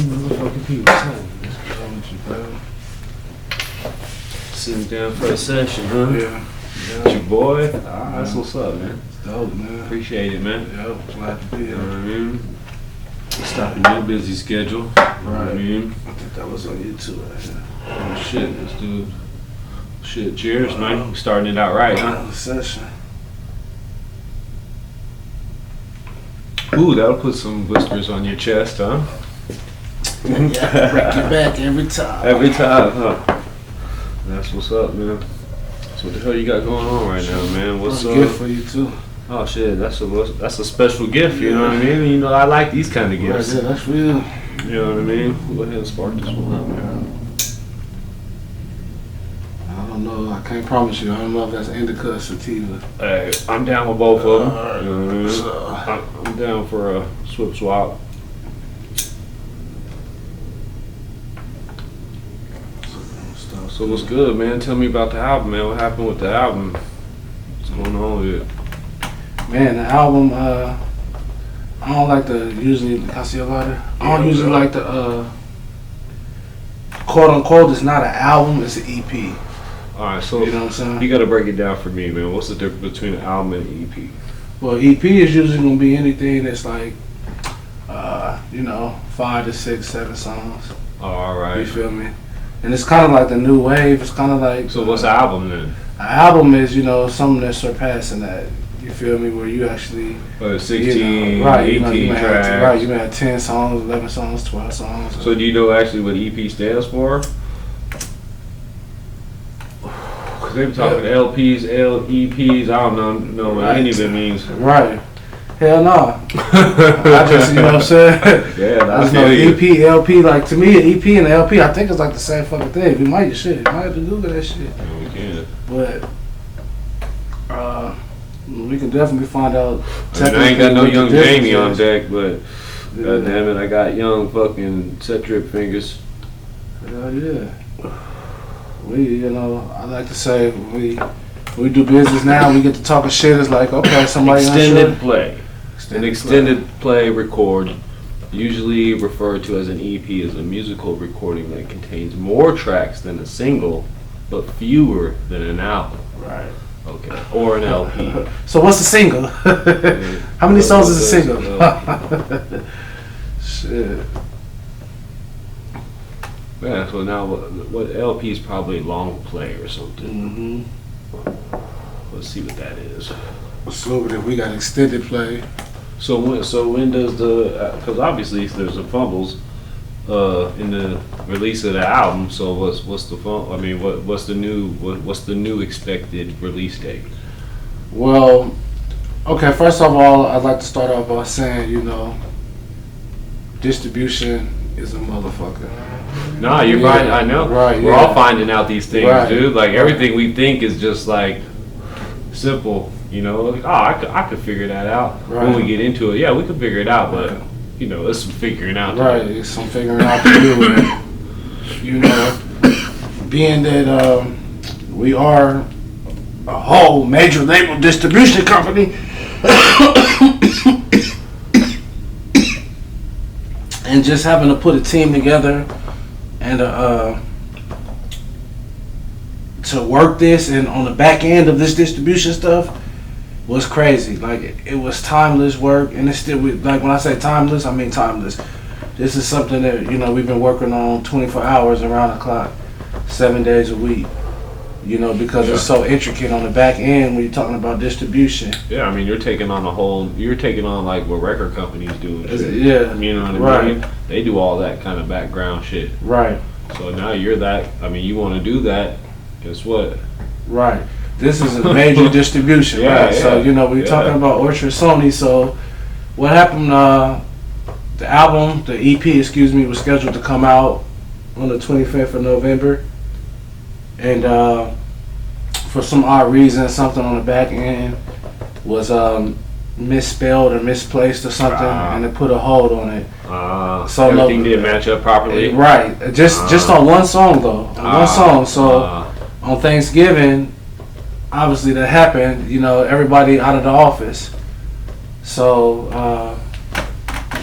Motherfucking people telling me. What's wrong with you, bro? Sitting down for a session, huh? Yeah. It's your boy? That's what's up, man. It's dope, man. Appreciate it, man. Yeah, glad to be You here. know what I mean? Stopping your busy schedule. You know what I mean? I think that was on YouTube right here. Oh shit, this dude. Shit, cheers, man. Starting it out right, huh? Session. Ooh, that'll put some blisters on your chest, huh? Yeah, break your back every time. Every time, huh? That's what's up, man. So what the hell you got going on right now, man? What's a gift for you too? Oh shit, that's a special gift. You know what I mean? You know I like these kind of gifts. Yeah, that's real. You know what I mean? Go ahead and spark this one up, man. I don't know. I can't promise you. I don't know if that's indica or sativa. Hey, I'm down with both of them. You know what I mean? So, I'm down for a swip swap. So what's good, man? Tell me about the album, man. What happened with the album? What's going on with it? Man, the album, I don't like to usually, can I see a lighter? I don't usually like to, quote unquote, it's not an album, it's an EP. Alright, so you know what I'm saying? You gotta break it down for me, man. What's the difference between an album and an EP? Well, EP is usually gonna be anything that's like, 5 to 6, 7 songs. Oh, alright. You feel me? And it's kind of like the new wave. It's kind of like. So what's the album then? An album is, something that's surpassing that. You feel me? Where you actually. 16, right, 18 tracks. You may have 10 songs, 11 songs, 12 songs. So do you know actually what EP stands for? Because they be talking LPs, LEPs, I don't know what any of it means. Right. Hell no. I just, you know what I'm saying? Yeah, I just know EP, LP, like to me, an EP and an LP, I think it's like the same fucking thing. We might have to Google that shit. Yeah, we can. But, we can definitely find out. I ain't got no young Jamie on deck, but God damn it, I got young fucking set drip fingers. Hell yeah. I like to say, we do business now, we get to talking shit, it's like, okay, somebody extended play. An extended play record, usually referred to as an EP, is a musical recording that contains more tracks than a single, but fewer than an album. Right. Okay. Or an LP. So what's a single? How many songs is a single? Shit. Yeah, so now what LP is probably long play or something. Mm-hmm. Let's see what that is. So we got extended play. So when does because obviously there's some fumbles in the release of the album. So what's the fun? I mean, what's the new expected release date? Well, okay. First of all, I'd like to start off by saying, distribution is a motherfucker. Nah, you're right. I know. Right. We're all finding out these things, right. dude. Like everything we think is just like simple. I could figure that out when we get into it. Yeah, we can figure it out, but it's some figuring out. Right, it's some figuring out to do with it. Being that we are a whole major label distribution company, and just having to put a team together and to work this and on the back end of this distribution stuff was crazy. Like it was timeless work, and it's still like when I say timeless, I mean timeless. This is something that we've been working on 24 hours around the clock, 7 days a week. Because it's so intricate on the back end when you're talking about distribution. Yeah, I mean you're taking on like what record companies do. Yeah, you know what I mean. They do all that kind of background shit. Right. So now you're that. I mean, you want to do that. Guess what? Right. This is a major distribution, right? Yeah. So, we're talking about Orchard Sony. So, what happened, the EP, was scheduled to come out on the 25th of November. And for some odd reason, something on the back end was misspelled or misplaced or something, and they put a hold on it. So everything didn't match up properly? Right. Just on one song, though. On one song. So, on Thanksgiving, obviously that happened, everybody out of the office. So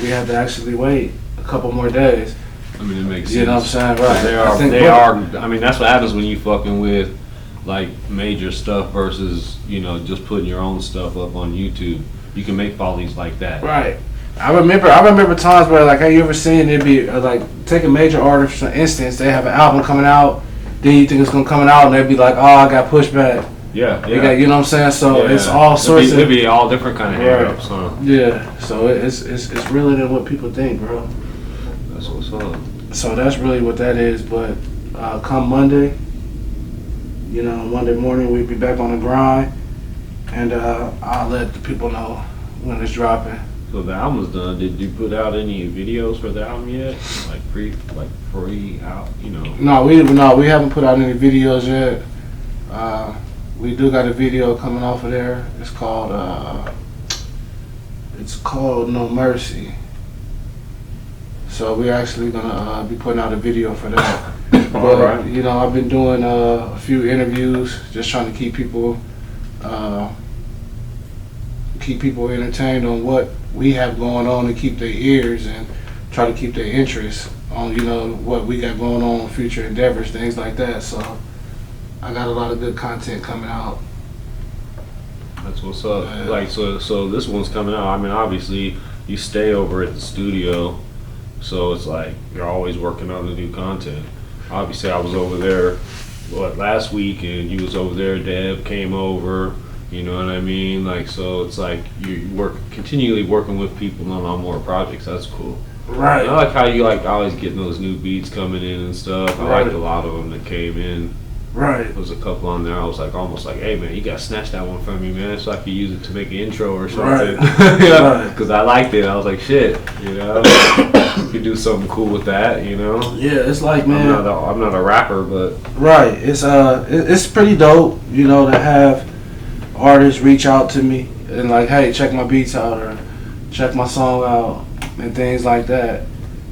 we had to actually wait a couple more days. I mean, it makes sense. You know what I'm saying? Right. They are. I mean, that's what happens when you fucking with like major stuff versus just putting your own stuff up on YouTube. You can make follies like that. Right. I remember times where like, have you ever seen it be like take a major artist for instance, they have an album coming out, then you think it's gonna come out and they'd be like, oh, I got pushed back. Yeah. You know what I'm saying? So it's all sorts it'd be all different kind of hang-ups, huh? Yeah. So it's really than what people think, bro. That's what's up. So that's really what that is. But come Monday, Monday morning we'll be back on the grind, and I'll let the people know when it's dropping. So the album's done. Did you put out any videos for the album yet? Like pre out, No, we haven't put out any videos yet. We do got a video coming off of there. It's called No Mercy. So we're actually gonna be putting out a video for that. But Alright. I've been doing a few interviews, just trying to keep people entertained on what we have going on, and keep their ears and try to keep their interest on what we got going on, future endeavors, things like that. So I got a lot of good content coming out. That's what's up. Like so this one's coming out. I mean, obviously you stay over at the studio, so it's like you're always working on the new content. Obviously, I was over there last week, and you was over there. Deb came over. You know what I mean? Like, so it's like you continually working with people on more projects. That's cool. Right. And I like how you like always getting those new beats coming in and stuff. I liked a lot of them that came in. Right. There was a couple on there. I was like, almost like, hey man, you gotta snatch that one from me, man, so I could use it to make an intro or something. Right. Because I liked it. I was like, shit, you could do something cool with that, Yeah, it's like, man, I'm not a rapper, but right. It's pretty dope, to have artists reach out to me and like, hey, check my beats out or check my song out and things like that.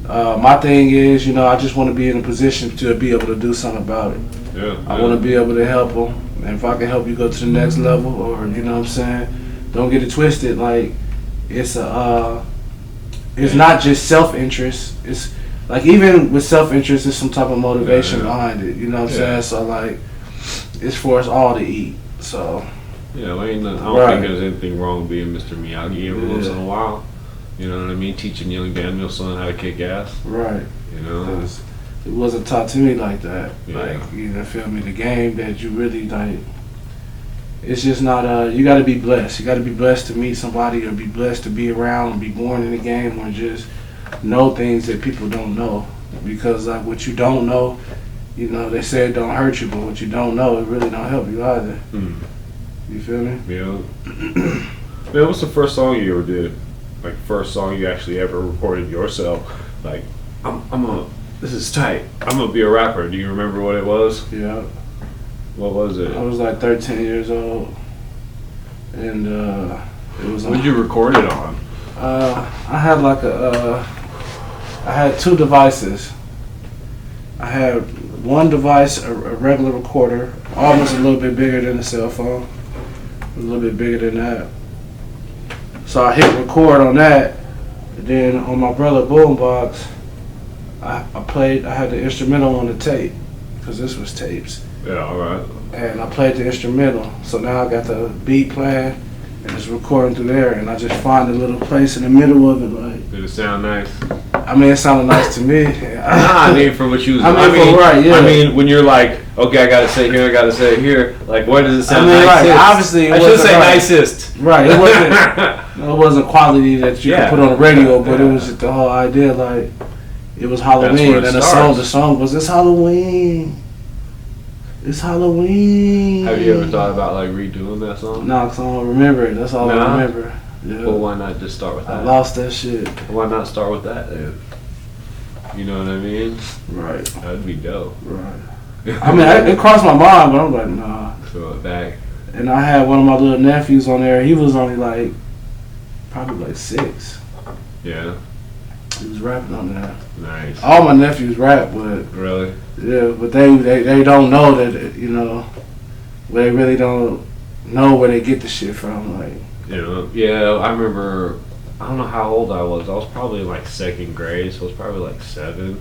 My thing is, I just want to be in a position to be able to do something about it. Yeah. I want to be able to help them, and if I can help you go to the next level, or what I'm saying, don't get it twisted. Like it's not just self-interest. It's like even with self-interest, there's some type of motivation behind it. You know what I'm saying? So like, it's for us all to eat. So. Yeah, I don't think there's anything wrong with being Mr. Miyagi every once in a while. You know what I mean? Teaching young Daniel's son how to kick ass. Right. It wasn't taught to me like that. Yeah. Like, feel me? The game that you really like, it's just not, you gotta be blessed. You gotta be blessed to meet somebody, or be blessed to be around, or be born in the game, or just know things that people don't know. Because like what you don't know, they say it don't hurt you, but what you don't know, it really don't help you either. Mm. You feel me? Yeah. Man, what's the first song you ever did? Like first song you actually ever recorded yourself? Like, this is tight. I'm gonna be a rapper. Do you remember what it was? Yeah. What was it? I was like 13 years old, and it was. What'd you record it on? I had like I had two devices. I had one device, a regular recorder, almost a little bit bigger than a cell phone, a little bit bigger than that. So I hit record on that. Then on my brother boombox, I had the instrumental on the tape, because this was tapes. Yeah, alright. And I played the instrumental. So now I got the beat playing, and it's recording through there, and I just find a little place in the middle of it. Like, did it sound nice? I mean, it sounded nice to me. I mean, for what you was. Right, yeah. I mean, when you're like, okay, I gotta say here, I gotta say here. Like, what does it sound? Like, obviously, I should say nicest. Right. It wasn't quality that you could put on the radio, but it was just the whole idea. Like, it was Halloween, and the song was "It's Halloween." It's Halloween. Have you ever thought about like redoing that song? No, because I don't remember it. That's all I remember. Yeah. Well, why not just start with that? I lost that shit. Why not start with that then? You know what I mean? Right. That'd be dope. Right. I mean, it crossed my mind, but I'm like, nah. Throw it back. And I had one of my little nephews on there. He was only like, probably like 6. Yeah. He was rapping on there. Nice. All my nephews rap, but really, yeah, but they don't know that they really don't know where they get the shit from. Like, yeah. I remember. I don't know how old I was. I was probably in like 2nd grade, so I was probably like 7.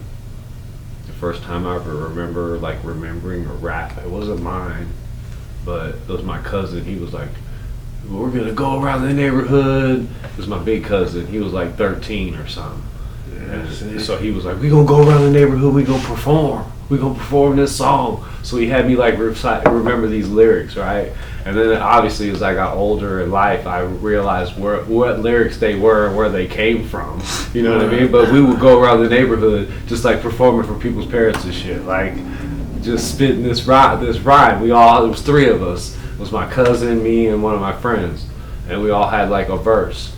the first time I ever remember like remembering a rap. It wasn't mine, but it was my cousin. He was like, "We're gonna go around the neighborhood." It was my big cousin. He was like 13 or something. And so he was like, "We gonna go around the neighborhood. We gonna perform. We gonna perform this song." So he had me like remember these lyrics, right? And then obviously as I got older in life, I realized what lyrics they were and where they came from. You know what I mean? But we would go around the neighborhood just like performing for people's parents and shit, like just spitting this rhyme. It was three of us. It was my cousin, me, and one of my friends, and we all had like a verse.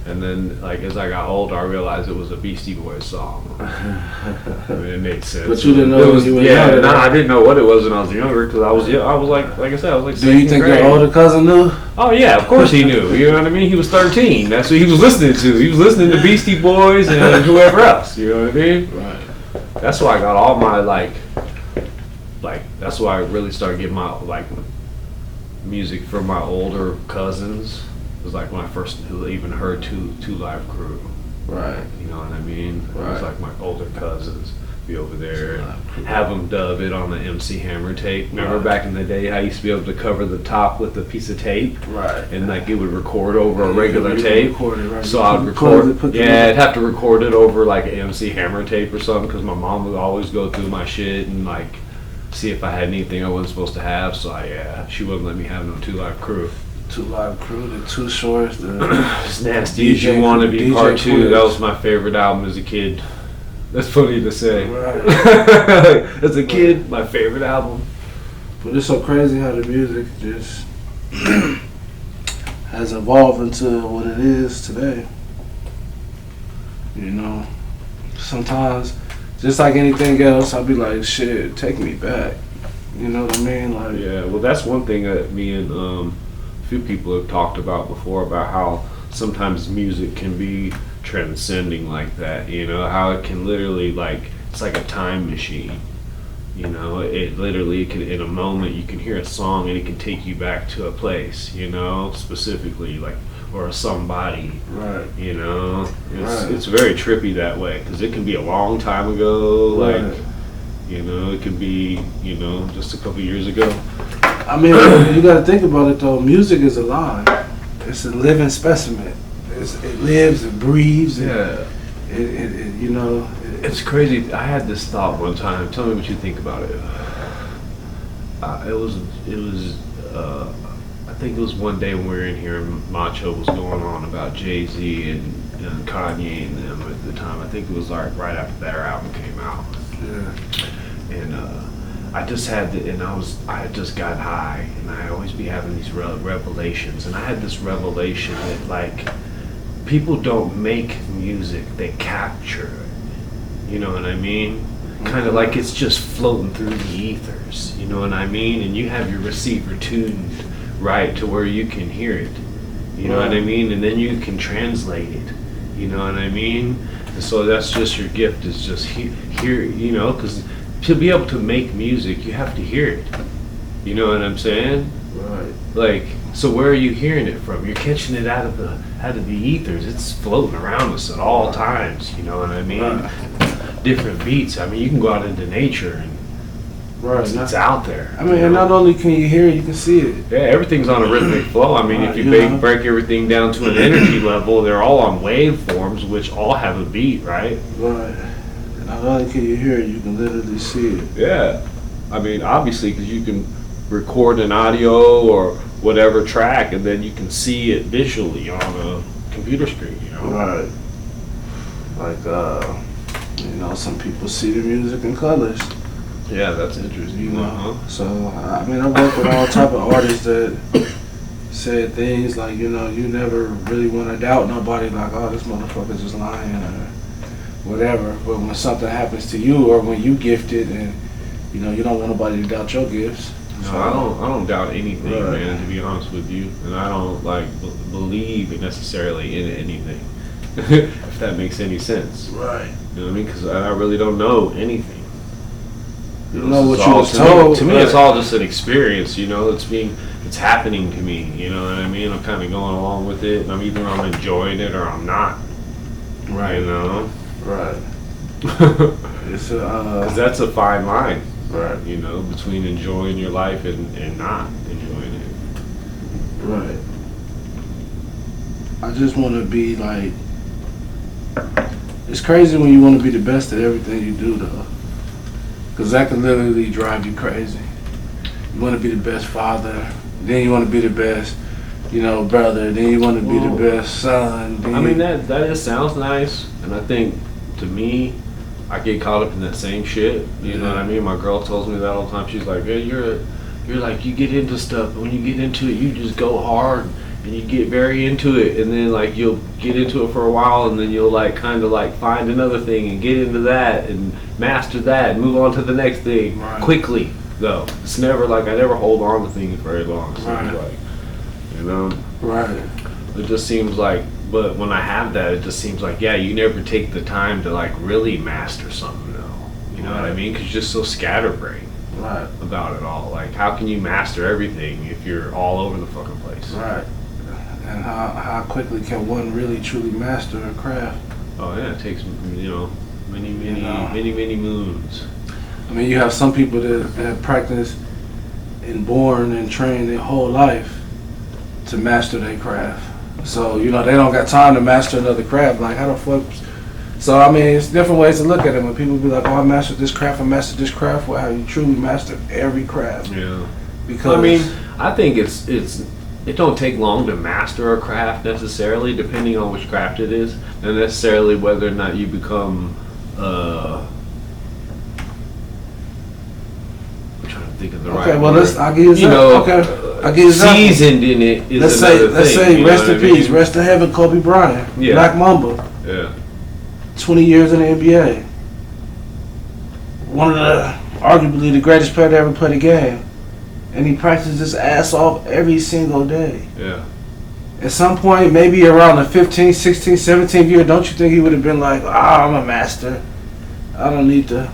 And then, like, as I got older, I realized it was a Beastie Boys song. I mean, it made sense. But you didn't know when you were younger. Yeah, I didn't know what it was when I was younger, because I was like I said, I was like. Do you think your older cousin knew? Oh yeah, of course he knew. You know what I mean? He was 13. That's what he was listening to. He was listening to Beastie Boys and whoever else. You know what I mean? Right. That's why I got all my like. That's why I really started getting my like music from my older cousins. It was like when I first even heard Two Live Crew. Right. You know what I mean? Right. It was like my older cousins be over there and have them dub it on the MC Hammer tape. Remember back in the day how you used to be able to cover the top with a piece of tape? Right. And like it would record over a regular tape. Record it, right. So I'd record. Yeah, I'd have to record it over like an MC Hammer tape or something because my mom would always go through my shit and like see if I had anything I wasn't supposed to have. So she wouldn't let me have no Two Live Crew. Two Live Crew, the Too Shorts, the As Nasty As You Wanna Be Part 2. That was my favorite album as a kid. That's funny to say. Right. As a kid, my favorite album. But it's so crazy how the music just has evolved into what it is today. You know, sometimes, just like anything else, I'll be like, shit, take me back. You know what I mean? Like, yeah, well, that's one thing that me and a few people have talked about before, about how sometimes music can be transcending like that, you know, how it can literally like, it's like a time machine, you know, it literally can, in a moment you can hear a song and it can take you back to a place, you know, specifically like, or somebody, right, you know, it's very trippy that way, because it can be a long time ago, like, right. You know, it could be, you know, just a couple years ago. I mean, you got to think about it though. Music is alive. It's a living specimen. It lives, it breathes. Yeah. It you know. It's crazy. I had this thought one time. Tell me what you think about it. It was. I think it was one day when we were in here and Macho was going on about Jay-Z and Kanye and them at the time. I think it was like right after their album came out. Yeah. And I just had I had just got high, and I always be having these revelations. And I had this revelation that like people don't make music, they capture it. You know what I mean? Kind of like it's just floating through the ethers. You know what I mean? And you have your receiver tuned right to where you can hear it. You know what I mean? And then you can translate it. You know what I mean? And so that's just your gift, is just hear, you know, because to be able to make music, you have to hear it. You know what I'm saying? Right. Like, so where are you hearing it from? You're catching it out of the ethers. It's floating around us at all times. You know what I mean? Right. Different beats. I mean, you can go out into nature and it's out there. I mean, and not only can you hear it, you can see it. Yeah, everything's on a rhythmic flow. I mean, if you break everything down to an energy level, they're all on waveforms, which all have a beat, right? Right. And not only can you hear it, you can literally see it. Yeah. I mean, obviously, because you can record an audio or whatever track, and then you can see it visually on a computer screen, you know? Right. Like, you know, some people see the music in colors. Yeah, that's interesting. You know, so I mean, I work with all type of artists that said things like, you know, you never really want to doubt nobody, like, oh, this motherfucker's just lying or whatever. But when something happens to you, or when you gifted, and you know, you don't want nobody to doubt your gifts. No, I don't doubt anything, man. To be honest with you, and I don't like believe necessarily in anything, if that makes any sense. Right. You know what I mean? Because I really don't know anything. You know what you was told. To me, it's all just an experience. You know, it's happening to me. You know what I mean? I'm kind of going along with it, and I'm enjoying it or I'm not. Right. You know. Right. It's a 'Cause that's a fine line, right, you know, between enjoying your life and not enjoying it. right. I just want to be like. It's crazy when you want to be the best at everything you do, though, because that can literally drive you crazy. You want to be the best father, then you want to be the best, brother. Then you want to be the best son. I mean that sounds nice, and I think to me, I get caught up in that same shit. You know what I mean? My girl tells me that all the time. She's like, "Yeah, you're like you get into stuff, and when you get into it, you just go hard, and you get very into it, and then like you'll get into it for a while, and then you'll like kind of like find another thing and get into that and master that and move on to the next thing quickly." Though it's never like I never hold on to things very long. So it's like, Right. It just seems like, but when I have that, it just seems like, yeah, you never take the time to like really master something though. You know what I mean? Because you're just so scatterbrained about it all. Like, how can you master everything if you're all over the fucking place? Right. And how quickly can one really truly master a craft? Oh yeah, it takes many moons. I mean, you have some people that practice and born and trained their whole life to master their craft. So, they don't got time to master another craft. Like, how the fuck? So, I mean, it's different ways to look at it. When people be like, oh, I mastered this craft, well, how you truly mastered every craft. Yeah. Because I mean, I think it don't take long to master a craft necessarily, depending on which craft it is, and necessarily whether or not you become, think of the right well, word. I'll give you I'll give you seasoned in it is let's another say, thing. rest in peace, rest in heaven, Kobe Bryant, Black Mamba. Yeah. 20 years in the NBA. One of arguably the greatest player to ever play the game. And he practiced his ass off every single day. Yeah. At some point, maybe around the 15th, 16th, 17th year, don't you think he would have been like, I'm a master. I don't need to.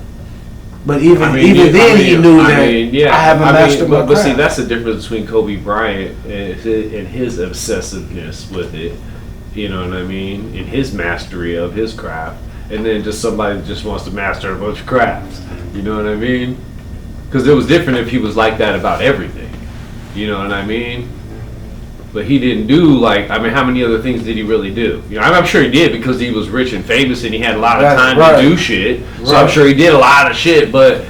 But even then, he knew that I haven't mastered my craft. But see, that's the difference between Kobe Bryant and his obsessiveness with it. You know what I mean? In his mastery of his craft, and then just somebody that just wants to master a bunch of crafts. You know what I mean? Because it was different if he was like that about everything. You know what I mean? But he didn't do how many other things did he really do? I'm sure he did because he was rich and famous and he had a lot of time to do shit. So I'm sure he did a lot of shit. But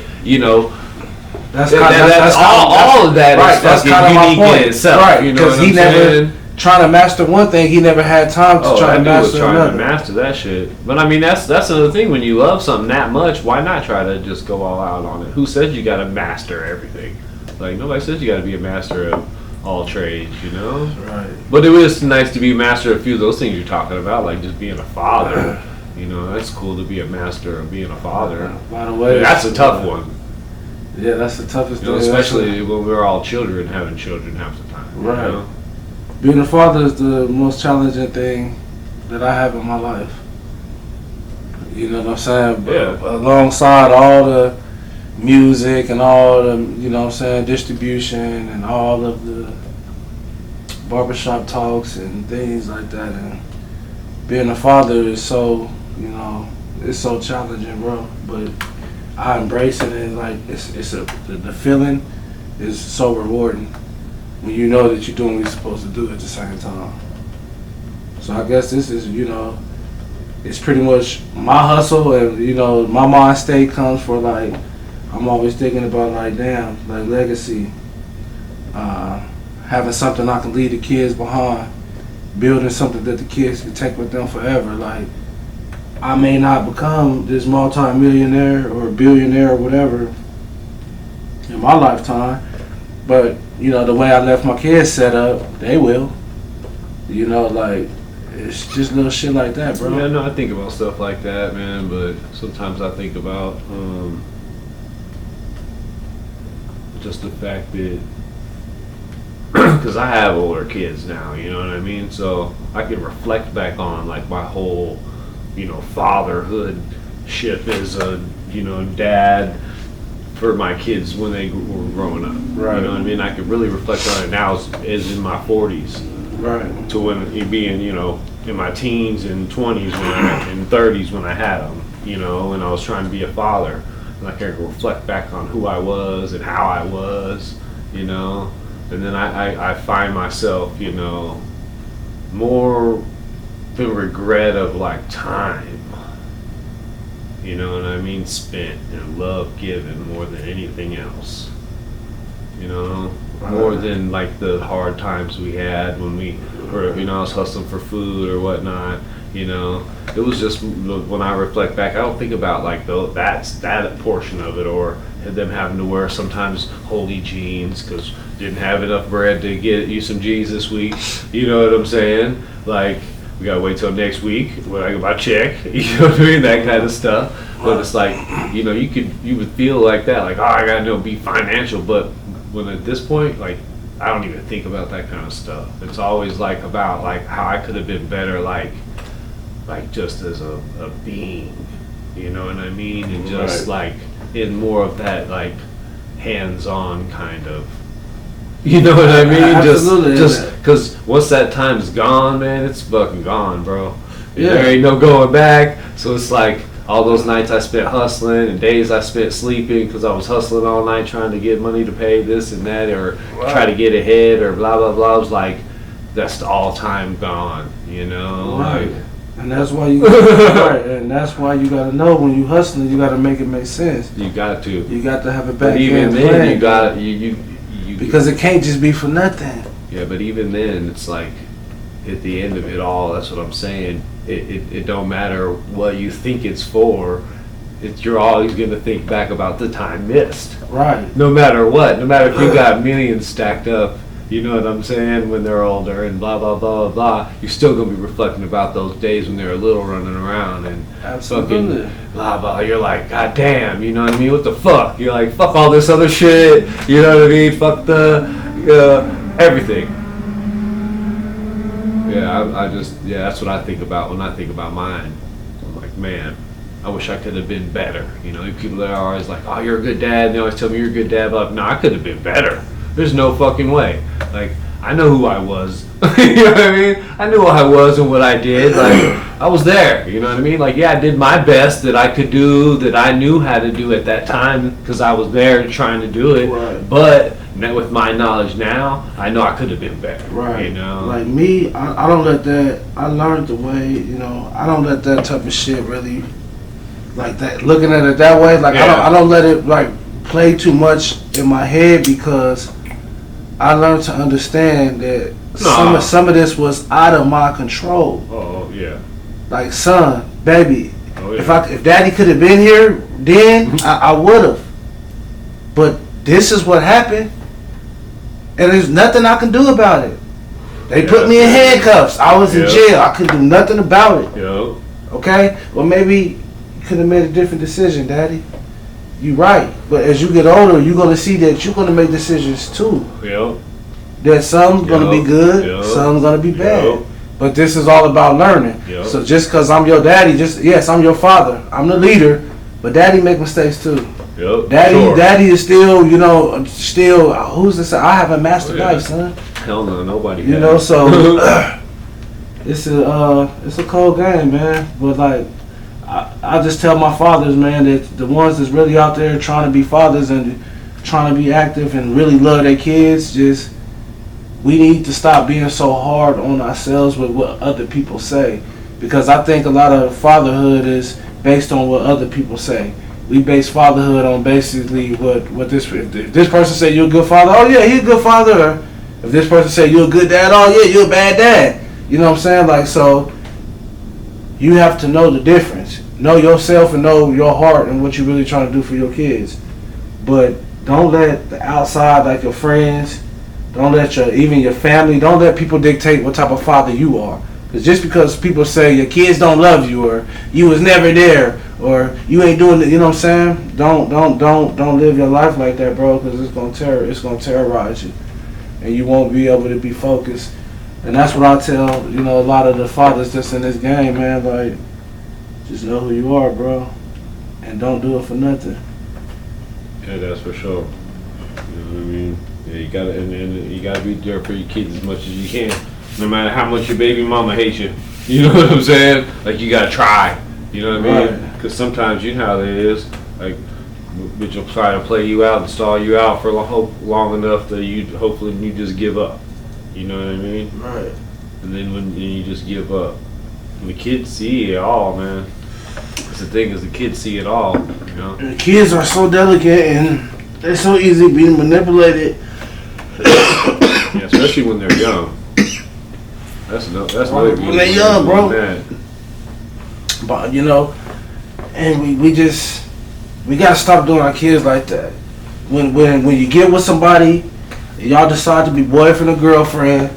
that's all of that is fucking unique in itself. Right? Because he never trying to master one thing, he never had time to try to master another. To master that shit. But I mean, that's another thing. When you love something that much, why not try to just go all out on it? Who says you got to master everything? Like nobody says you got to be a master of all trades, Right. But it is nice to be a master of a few of those things you're talking about, like just being a father. That's cool to be a master of being a father. By the way, that's a tough one. Yeah, that's the toughest thing. Especially when we're all children, having children half the time. Right. Being a father is the most challenging thing that I have in my life. You know what I'm saying? Yeah. Alongside all the music and all the, distribution and all of the barbershop talks and things like that. And being a father is so, it's so challenging, bro. But I embrace it and the feeling is so rewarding when you know that you're doing what you're supposed to do at the same time. So I guess this is, it's pretty much my hustle and, my mind state comes for I'm always thinking about legacy, having something I can leave the kids behind, building something that the kids can take with them forever. I may not become this multi-millionaire or billionaire or whatever in my lifetime, but the way I left my kids set up, they will. It's just little shit like that, bro. Yeah, no, I think about stuff like that, man. But sometimes I think about just the fact that because I have older kids now, you know what I mean? So I can reflect back on my whole, fatherhood shit as a, dad for my kids when they were growing up. Right. You know what I mean? I could really reflect on it now as in my 40s. Right. To when being, in my teens and 20s and 30s when I had them. you know, and I was trying to be a father. And I can reflect back on who I was and how I was, you know. And then I find myself, you know, more the regret of like time, you know what I mean, spent and love given more than anything else, you know, more than like the hard times we had when we were, you know, I was hustling for food or whatnot, you know. It was just, when I reflect back, I don't think about like that portion of it, or them having to wear sometimes holy jeans because didn't have enough bread to get you some jeans this week, you know what I'm saying? Like, we gotta wait till next week when I get my check, you know what I mean, that kind of stuff. But it's like, you know, you would feel like that, like, oh, I gotta be financial. But when at this point, like, I don't even think about that kind of stuff. It's always like about like how I could have been better, like just as a being, you know what I mean, and just like in more of that like hands-on kind of. You know what I mean? Absolutely. Just because once that time's gone, man, it's fucking gone, bro. Yeah. There ain't no going back. So it's like all those nights I spent hustling and days I spent sleeping because I was hustling all night trying to get money to pay this and that, or try to get ahead, or blah blah blah. I was like, that's all time gone. You know? Right. Like, and that's why you right, and that's why you gotta know when you hustling, you gotta make it make sense. you got to. You got to have a back But even end then, plan. you got you. Because it can't just be for nothing. Yeah, but even then, it's like at the end of it all, that's what I'm saying. It don't matter what you think it's for. You're always gonna think back about the time missed. Right. No matter what. No matter if you got millions stacked up. You know what I'm saying? When they're older and blah blah blah blah, you're still gonna be reflecting about those days when they were little, running around and Absolutely. fucking blah blah. You're like, God damn, you know what I mean? What the fuck? You're like, fuck all this other shit. You know what I mean? Fuck the everything. Yeah, I just that's what I think about when I think about mine. I'm like, man, I wish I could have been better. You know, people that are always like, oh, you're a good dad, and they always tell me you're a good dad, but no, I could have been better. There's no fucking way. Like, I know who I was. You know what I mean? I knew who I was and what I did. Like, I was there. You know what I mean? Like, yeah, I did my best that I could do, that I knew how to do at that time, because I was there trying to do it. Right. But with my knowledge now, I know I could have been better. Right. You know? Like me, I don't let that, I learned the way, you know, I don't let that type of shit really, like that, looking at it that way, like I don't let it like play too much in my head, because I learned to understand that some of this was out of my control. Oh, yeah. Like, son, baby, Oh, yeah. if daddy could have been here then, I would have. But this is what happened, and there's nothing I can do about it. They put me in handcuffs. I was in jail. I couldn't do nothing about it. Yo. Okay? Well, maybe you could have made a different decision, daddy. You right, but as you get older, you're gonna see that you're gonna make decisions too. Yep. That some's gonna be good, some's gonna be bad. But this is all about learning. So just because I'm your daddy, yes, I'm your father, I'm the leader, but daddy make mistakes too. Yep. Daddy is still, you know, who's to say? I haven't mastered life, son. Hell no, nobody. You know, so it's a cold game, man. But like, I just tell my fathers, man, that the ones that's really out there trying to be fathers and trying to be active and really love their kids, we need to stop being so hard on ourselves with what other people say. Because I think a lot of fatherhood is based on what other people say. We base fatherhood on basically what this, if this person say you're a good father, oh yeah, he's a good father. Or if this person say you're a good dad, oh yeah, you're a bad dad. You know what I'm saying? Like, so you have to know the difference. Know yourself and know your heart and what you're really trying to do for your kids. But don't let the outside, like your friends, don't let even your family, don't let people dictate what type of father you are. Because just because people say your kids don't love you, or you was never there, or you ain't doing it, you know what I'm saying? Don't live your life like that, bro, because it's gonna terrorize you, and you won't be able to be focused. And that's what I tell, you know, a lot of the fathers that's in this game, man. Like, just know who you are, bro, and don't do it for nothing. Yeah, that's for sure. You know what I mean? Yeah, you gotta, and you gotta be there for your kids as much as you can, no matter how much your baby mama hates you. You know what I'm saying? Like, you gotta try. You know what I mean? Right. Because sometimes you know how it is. Like, bitch will try to play you out and stall you out for long enough that hopefully you just give up. You know what I mean? Right. And then when you just give up, and the kids see it all, man. That's the thing is the kids see it all. You know. And kids are so delicate and they're so easy being manipulated. Yeah, especially when they're young. That's another When they're young, bro. But you know, and we gotta stop doing our kids like that. When you get with somebody, y'all decide to be boyfriend or girlfriend,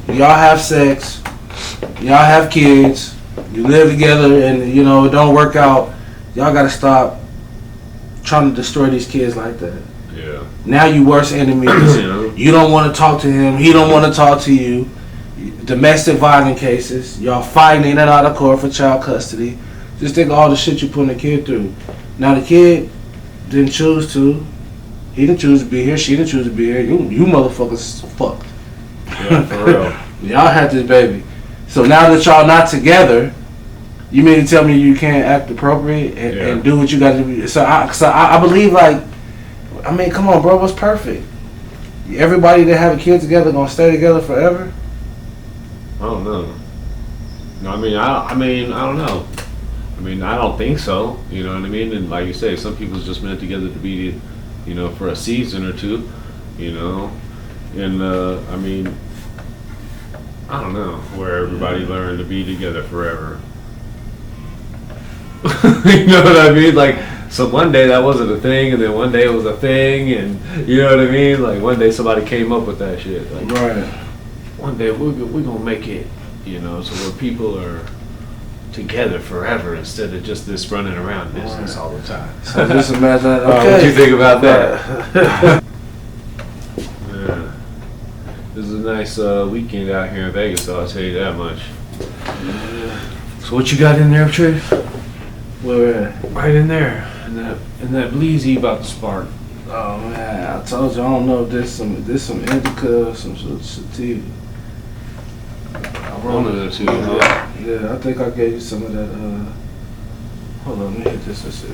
y'all have sex, y'all have kids, you live together, and you know it don't work out. Y'all gotta stop trying to destroy these kids like that. Yeah. Now you worse enemies. You don't want to talk to him. He don't want to talk to you. Domestic violence cases. Y'all fighting in and out of court for child custody. Just think of all the shit you putting the kid through. Now the kid didn't choose to. He didn't choose to be here. She didn't choose to be here. You motherfuckers fucked. Yeah, for real. Y'all had this baby. So now that y'all not together, you mean to tell me you can't act appropriate and do what you got to do? So I believe, like, I mean, come on, bro. What's perfect? Everybody that have a kid together gonna stay together forever? I don't know. No, I mean, I don't know. I mean, I don't think so. You know what I mean? And like you say, some people's just meant together to be, you know, for a season or two. You know, and I mean, I don't know where everybody learned to be together forever. You know what I mean? Like, so one day that wasn't a thing, and then one day it was a thing, and you know what I mean? Like, one day somebody came up with that shit. Like, Right. one day we're gonna make it, you know, so where people are together forever instead of just this running around business all the time. So just imagine that. What Okay. do you think about that? Yeah. This is a nice weekend out here in Vegas, though, I'll tell you that much. So what you got in there, Trey? Where at? Right in there, in that bleezy about to spark. Oh man, I told you I don't know if there's some indica or some sativa. One of the two, huh? Yeah, I think I gave you some of that. Hold on, let me hit this. Let's see.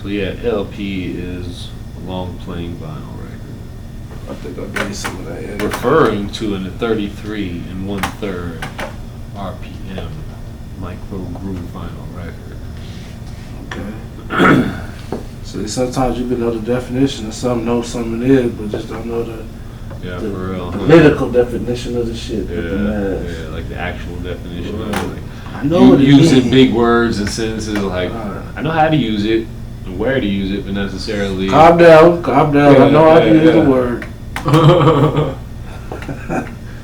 So yeah, LP is a long playing vinyl record. I think I gave you some of that. Yeah. Referring to a 33 1/3 RPM micro groove vinyl record. Okay. See, sometimes you can know the definition of something, know something it is, but just don't know the Yeah, for real. the political definition of the shit. Yeah, like the actual definition of it. Like, I know what it using means. big words and sentences like I know how to use it and where to use it, but necessarily. Calm down. I know how to use the word.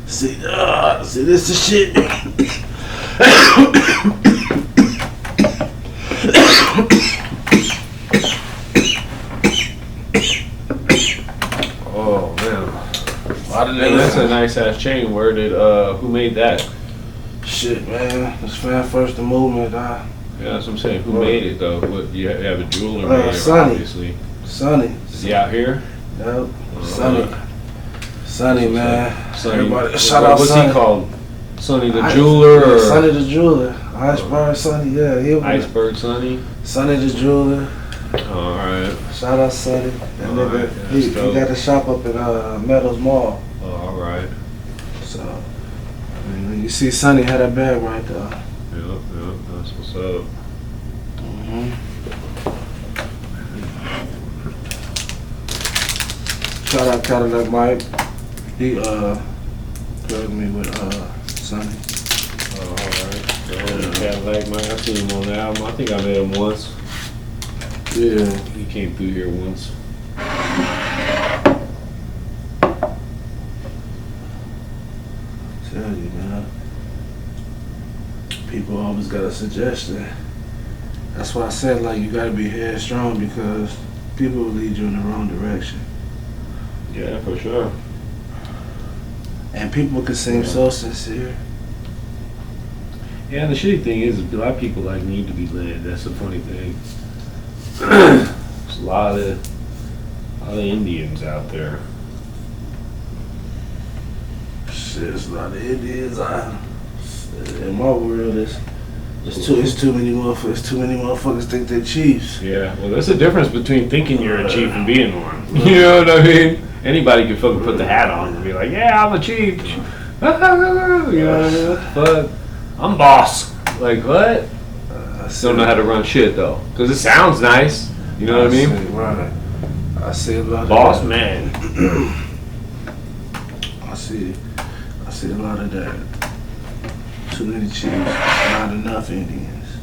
See, this is shit. Oh man, Hey, that's a nice ass chain. Where did who made that? Shit, man. This fan first the movement. Yeah, that's what I'm saying. Who made it though? What you have a jeweler made it, Sonny. obviously. Sonny. Is he out here? Yep. Sonny. Sonny, man. Sonny. Everybody, shout out What's Sonny. he called? Sonny the jeweler Yeah, or Sonny the jeweler. Iceberg Sonny, yeah. Iceberg Sonny? Sonny the jeweler. All right. Shout out Sonny. That All nigga, right, he that's dope. got a shop up in Meadows Mall. Oh, all right. So, I mean, when you see Sonny had that bag right there. Yep. That's what's up. Mm-hmm. Shout out Cadillac Mike. He plugged me with Sonny. Oh, all right. Cadillac, man. I've seen him on the album. I think I met him once. Yeah. He came through here once. Tell you, man. People always got a suggestion. That's why I said, like, you gotta be headstrong because people will lead you in the wrong direction. Yeah, for sure. And people can seem so sincere. Yeah, and the shitty thing is, a lot of people like need to be led. That's the funny thing. There's a lot of Indians out there. Shit, it's a lot of Indians. In my world, it's too many motherfuckers. Too many motherfuckers think they're chiefs. Yeah, well, there's a difference between thinking you're a chief and being one. You know what I mean? Anybody can fucking put the hat on and be like, yeah, I'm a chief. You know, but I'm boss. Like, what? Don't know how to run shit, though. Because it sounds nice. You know what I mean? Right. I see a lot of Boss that. man. I see a lot of that. Too many chiefs, not enough Indians.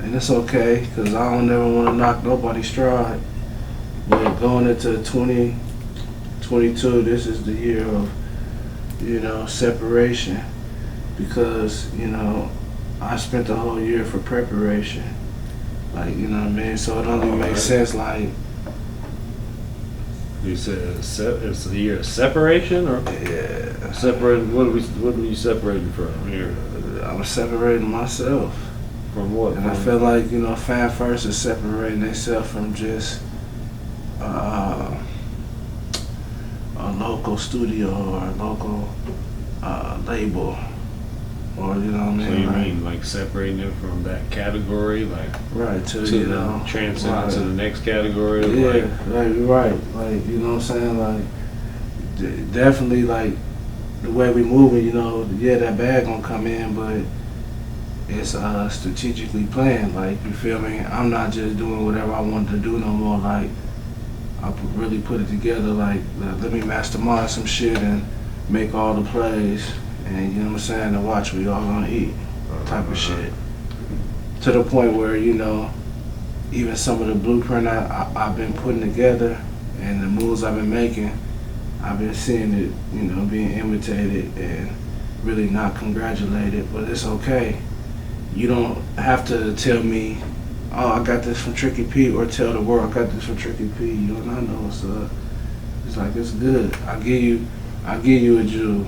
And it's okay, because I don't ever want to knock nobody's stride. But going into 2022, this is the year of, separation. Because, I spent the whole year for preparation. Like, you know what I mean? So it only makes sense, like... You said it's a year of separation, or Yeah. separated? What are you separating from here? I'm separating myself. From what? And I feel like, Fan First is separating themselves from just a local studio or a local label. Or, you know what I mean? So you mean like separating it from that category, like right, to transcend right. to the next category? Yeah, right. Like, you know what I'm saying? Like, definitely, like, the way we moving, that bag gonna come in, but it's strategically planned. Like, you feel me? I'm not just doing whatever I wanted to do no more. Like, I really put it together. Like, let me mastermind some shit and make all the plays. And you know what I'm saying, to watch we all gonna eat type of shit. To the point where, even some of the blueprint I've been putting together and the moves I've been making, I've been seeing it, being imitated and really not congratulated, but it's okay. You don't have to tell me, oh, I got this from Tricky P, or tell the world I got this from Tricky P. You do not know what's up. It's like, it's good. I give you a Jew.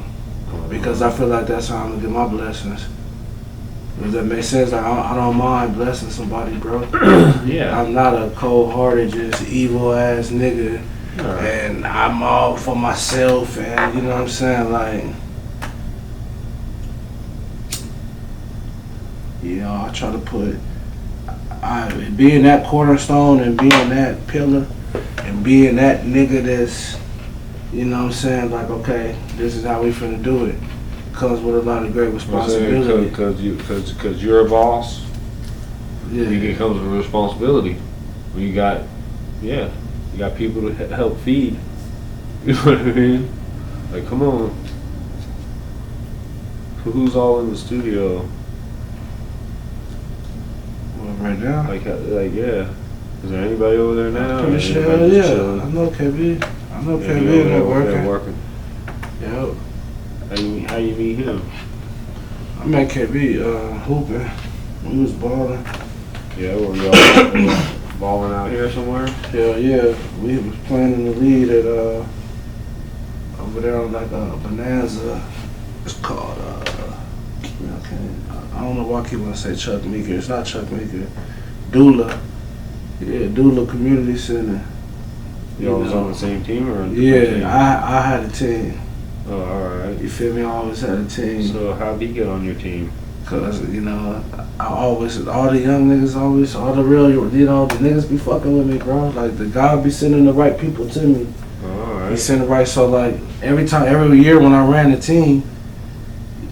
Because I feel like that's how I'm gonna get my blessings. Does that make sense? Like, I don't mind blessing somebody, bro. Yeah. I'm not a cold-hearted, just evil-ass nigga. Right. And I'm all for myself, and you know what I'm saying? Like, I try to put, being that cornerstone and being that pillar and being that nigga that's, you know what I'm saying? Like, okay, this is how we finna do it. Comes with a lot of great responsibility. Because you're a boss. Yeah. It comes with responsibility. When you got people to help feed. You know what I mean? Like, come on. Who's all in the studio? Well, right now? Like, yeah. Is there anybody over there now? Pretty sure, yeah. I know KB. I know KB working. Yep. How you meet him? I met KB hooping. We was balling. Yeah, were y'all balling out here somewhere? Hell yeah. We was playing in the lead at over there on like a Bonanza. It's called I don't know why I keep wanting to say Chuck Meeker. It's not Chuck Meeker. Dula. Yeah, Dula Community Center. Y'all was on the same team or? Yeah, I had a team. Oh, alright. You feel me? I always had a team. So how'd he get on your team? Cause, I always, all the young niggas always, all the real, the niggas be fucking with me, bro. Like, the God be sending the right people to me. Alright. He sent the right, so like, every year when I ran the team,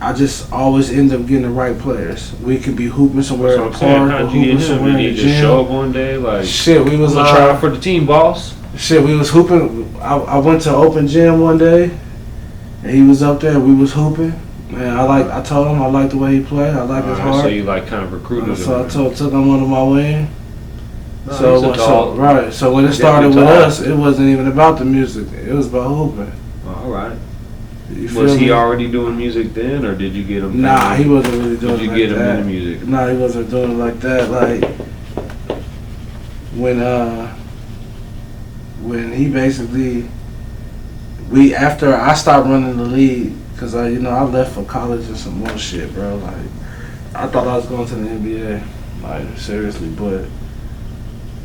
I just always end up getting the right players. We could be hooping somewhere in the park, or hooping somewhere in the gym. Did he just show up one day, like, shit, we was try out for the team, boss? Shit, we was hooping. I went to open gym one day, and he was up there. We was hooping. Man, I told him I like the way he played. I like his heart. So you like kind of recruited him. So I took him under my wing. No, So when it started with us, it wasn't even about the music. It was about hooping. All right. Was he already doing music then, or did you get him? Nah, he wasn't really doing it like that. Did you get him into music? Nah, he wasn't doing it like that. Like, when he basically, after I stopped running the league, cause I left for college and some more shit, bro. Like, I thought I was going to the NBA, like, seriously, but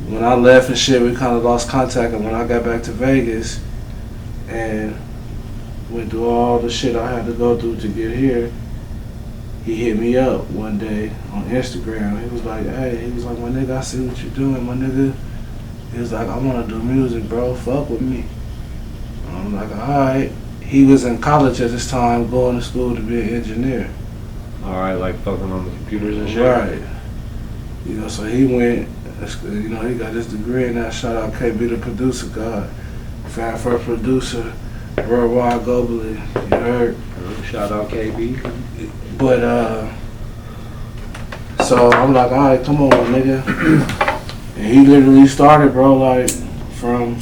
when I left and shit, we kind of lost contact. And when I got back to Vegas, and went through all the shit I had to go through to get here, he hit me up one day on Instagram. He was like, hey, he was like, my nigga, I see what you doing, my nigga. He was like, I want to do music, bro. Fuck with me. I'm like, alright. He was in college at this time, going to school to be an engineer. Alright, like fucking on the computers and shit? Right. You know, so he went, you know, he got his degree in that. Shout out KB, the producer god. Fan first producer, worldwide, globally. You heard? Shout out KB. But, so I'm like, alright, come on, my nigga. And he literally started, bro, like, from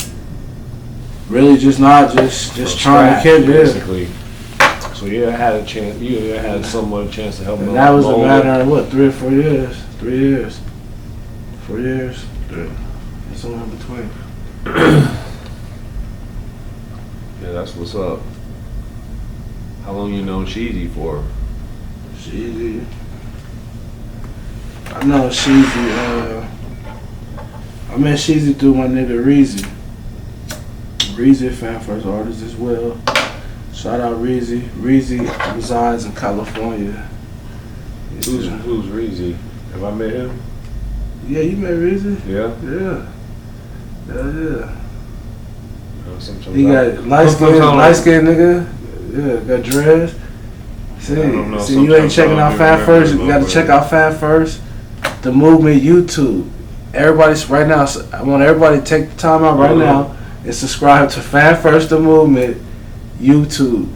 really just not just trying to catch it. Basically. So you had a chance, you had somewhat a chance to help him. And that was a matter of what, 3 or 4 years? 3 years. 4 years? 3. Somewhere in between. Yeah, that's what's up. How long you known Sheezy for? Sheezy. I know Sheezy, I met Sheezy through my nigga Reezy. Reezy, fan first artist as well. Shout out Reezy. Reezy resides in California. Who's Reezy? Have I met him? Yeah, you met Reezy? Yeah. Yeah. Sometimes He got light skin nigga. Yeah, got dreads. See, you ain't checking out Fan First. You gotta check out Fan First. The Movement YouTube. Everybody's right now. I want everybody to take the time out right now and subscribe to Fan First the Movement YouTube.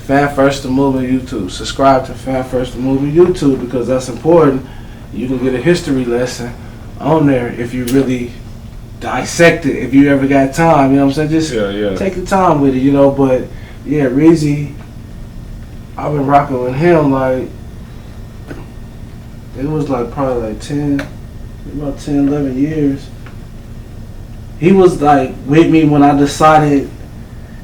Fan First the Movement YouTube. Subscribe to Fan First the Movement YouTube because that's important. You can get a history lesson on there if you really dissect it. If you ever got time, you know what I'm saying? Just take your time with it, you know. But yeah, Reezy, I've been rocking with him like it was like probably like 10, 11 years. He was like with me when I decided,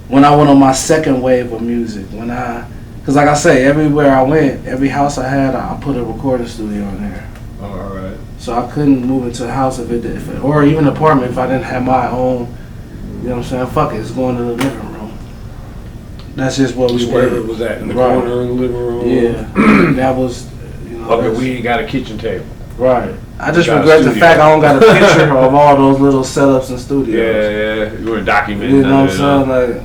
when I went on my second wave of music. Cause like I say, everywhere I went, every house I had, I put a recording studio in there. Alright. So I couldn't move into a house if it or even an apartment if I didn't have my own. You know what I'm saying? Fuck it, it's going to the living room. That's just what we Wherever did. it was at, in the corner of the living room. Yeah, that was. You know, okay, we ain't got a kitchen table. Right. I just regret the fact I don't got a picture of all those little setups in studios. Yeah. You were documenting. You know what I'm saying? Like,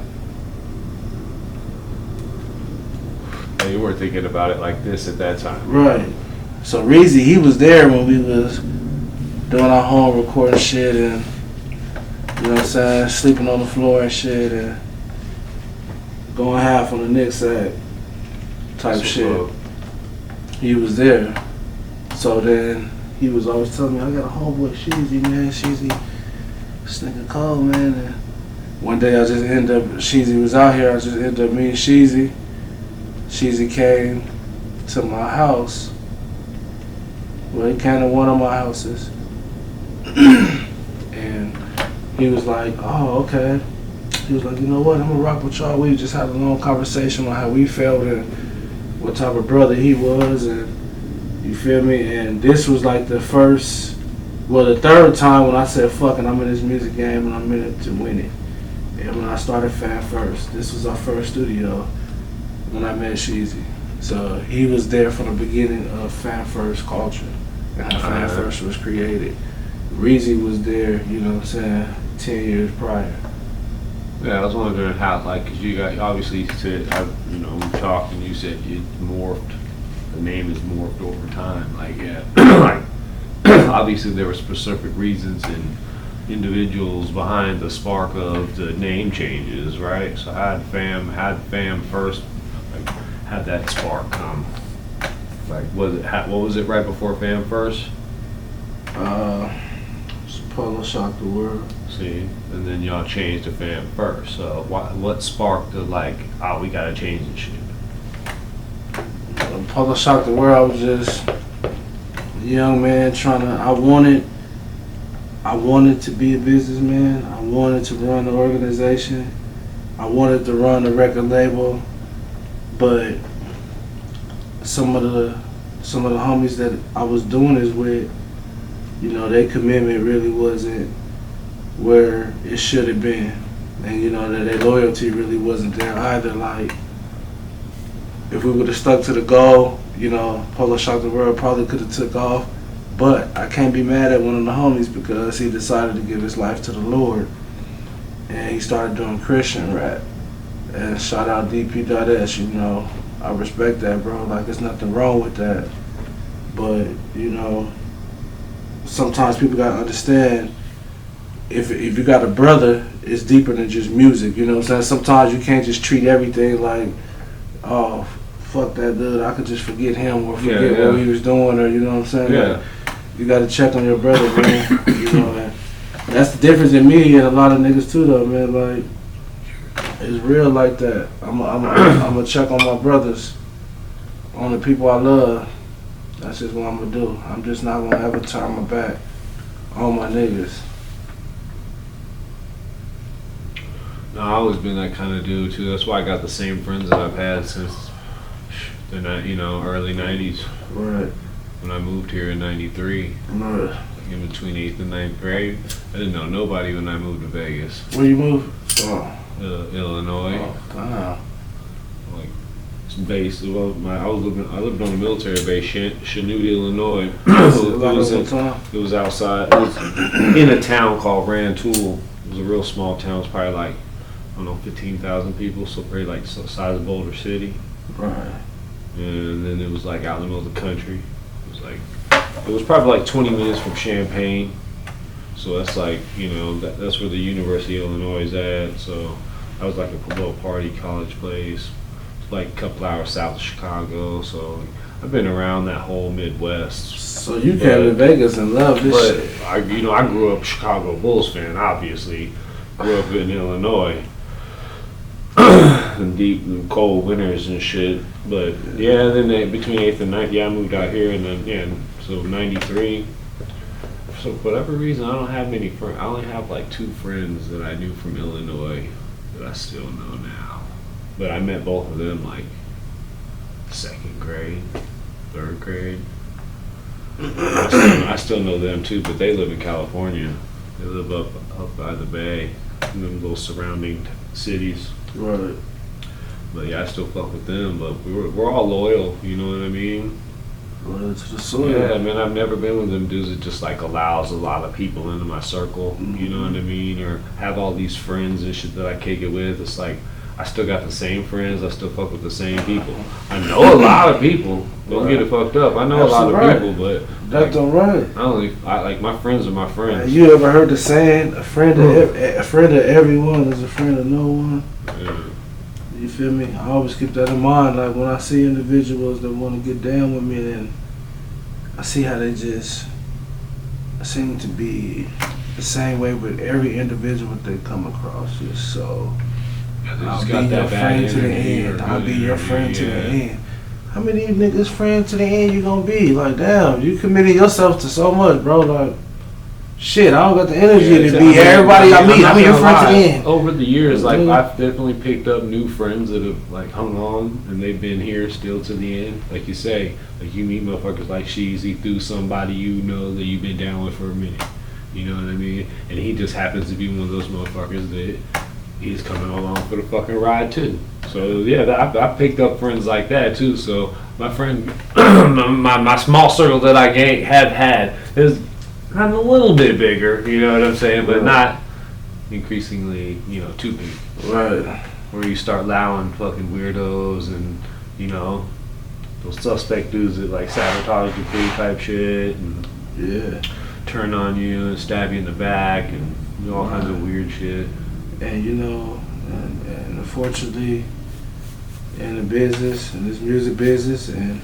and you weren't thinking about it like this at that time. right. So Reezy, he was there when we was doing our home recording shit and, you know what I'm saying, sleeping on the floor and shit and going half on the Knicks side type shit. He was there. So then he was always telling me, I got a homeboy, Sheezy, man. Sheezy, this nigga cold, man. And one day I just ended up, Sheezy was out here, I just ended up meeting Sheezy. Sheezy came to my house. Well, he came to one of my houses. And he was like, oh, okay. He was like, you know what, I'm gonna rock with y'all. We just had a long conversation on how we felt and what type of brother he was, and you feel me? And this was like the third time when I said, fucking, I'm in this music game and I'm in it to win it. And when I started Fan First, this was our first studio when I met Sheezy. So he was there from the beginning of Fan First culture and how Fan First was created. Reezy was there, you know what I'm saying, 10 years prior. Yeah, I was wondering how, like, cause you got, obviously said, we talked and you said it morphed, the name is morphed over time. Like, yeah, like, obviously there were specific reasons and individuals behind the spark of the name changes, right? So had Fam First, like, had that spark come? Like, what was it right before Fam First? Polo shocked the world. See, and then y'all changed to Fam First. So what sparked the we gotta change this shit? Polo shocked the world. I was just a young man I wanted to be a businessman. I wanted to run an organization. I wanted to run a record label, but some of the homies that I was doing this with, you know, their commitment really wasn't where it should have been. and you know that their loyalty really wasn't there either. Like, if we would have stuck to the goal, you know, Polo Shock the World probably could have took off. But I can't be mad at one of the homies because he decided to give his life to the Lord, and he started doing Christian rap. And shout out DP.S, you know, I respect that, bro. Like, there's nothing wrong with that. But, you know, sometimes people gotta understand, if you got a brother, it's deeper than just music, you know what I'm saying? Sometimes you can't just treat everything like, oh, fuck that dude, I could just forget him or forget what he was doing, or you know what I'm saying? Yeah. Like, you gotta check on your brother, man. You know, man. That's the difference in me and a lot of niggas too, though, man. Like, it's real like that. I'm gonna check on my brothers, on the people I love. That's just what I'm gonna do. I'm just not gonna ever turn my back on my niggas. No, I've always been that kind of dude too. That's why I got the same friends that I've had since the early '90s. Right. When I moved here in '93, Right. in between 8th and 9th grade, I didn't know nobody when I moved to Vegas, Where you move? Oh. Illinois. Oh, damn. Like, it's based. Well, I lived on a military base, Chanute, Illinois. It was outside. It was in a town called Rantoul. It was a real small town. It's probably like, I don't know, 15,000 people. So pretty like the size of Boulder City. Right. And then it was like out in the middle of the country. It was probably like 20 minutes from Champaign. So that's like, you know, that's where the University of Illinois is at. So that was like a little party college place. Like a couple hours south of Chicago. So I've been around that whole Midwest. So you came to Vegas and loved this shit. I grew up Chicago Bulls fan, obviously. Grew up in Illinois. And deep and cold winters and shit. But yeah, then between 8th and 9th, I moved out here, and then so '93. So for whatever reason, I don't have many friends. I only have like 2 friends that I knew from Illinois that I still know now. But I met both of them like 2nd grade, 3rd grade. I still know them too, but they live in California. They live up by the bay, in them little surrounding cities. Right. But yeah, I still fuck with them. But we're all loyal. You know what I mean? Loyal to the soil. Yeah, man. I've never been with them dudes that just like allows a lot of people into my circle. Mm-hmm. You know what I mean? Or have all these friends and shit that I kick it with. It's like I still got the same friends. I still fuck with the same people. I know a lot of people. Don't get it fucked up. I know a lot of people, but that's all right. I like my friends are my friends. You ever heard the saying, a friend of everyone is a friend of no one? Yeah. You feel me? I always keep that in mind. Like when I see individuals that want to get down with me, then I see how they just seem to be the same way with every individual that they come across. Just so I'll be your friend to the end. I'll be your friend to the end. How many of you niggas friends to the end you gonna be? Like, damn, you committed yourself to so much, bro. Like, shit, I don't got the energy to be everybody I meet. I'm your friend to the end. Over the years, like, I've definitely picked up new friends that have, like, hung on, and they've been here still to the end. Like you say, like, you meet motherfuckers like Sheezy through somebody you know that you've been down with for a minute. You know what I mean? And he just happens to be one of those motherfuckers that he's coming along for the fucking ride, too. So, yeah, I picked up friends like that, too. So, my friend, my small circle that I have had is gotten a little bit bigger, you know what I'm saying? But not increasingly, you know, too big. Right. Where you start allowing fucking weirdos and, you know, those suspect dudes that, like, sabotage the crew type shit and turn on you and stab you in the back and do all kinds of weird shit. And, you know, and unfortunately, in the business, in this music business, and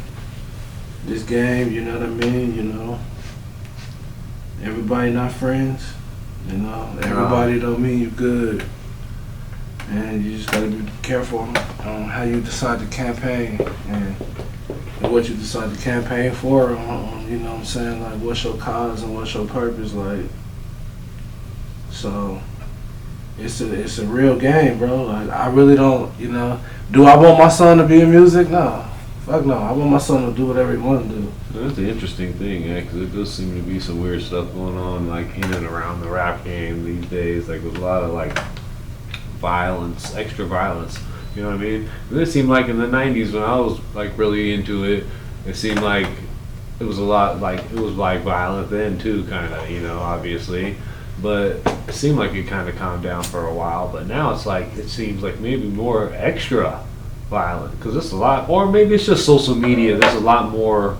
this game, you know what I mean? You know, everybody not friends. You know, everybody don't mean you good. And you just gotta be careful on how you decide to campaign and what you decide to campaign for. You know what I'm saying? Like, what's your cause and what's your purpose? Like, so. It's a real game, bro. Like, I really don't, you know. Do I want my son to be in music? No. Fuck no. I want my son to do whatever he wants to do. That's the interesting thing, yeah, because it does seem to be some weird stuff going on, like, in and around the rap game these days. Like, with a lot of, like, violence, extra violence. You know what I mean? It seemed like in the '90s when I was like really into it, it seemed like it was a lot like it was like violent then too, kind of. You know, obviously, but it seemed like it kind of calmed down for a while. But now it's like it seems like maybe more extra violent because it's a lot, or maybe it's just social media. There's a lot more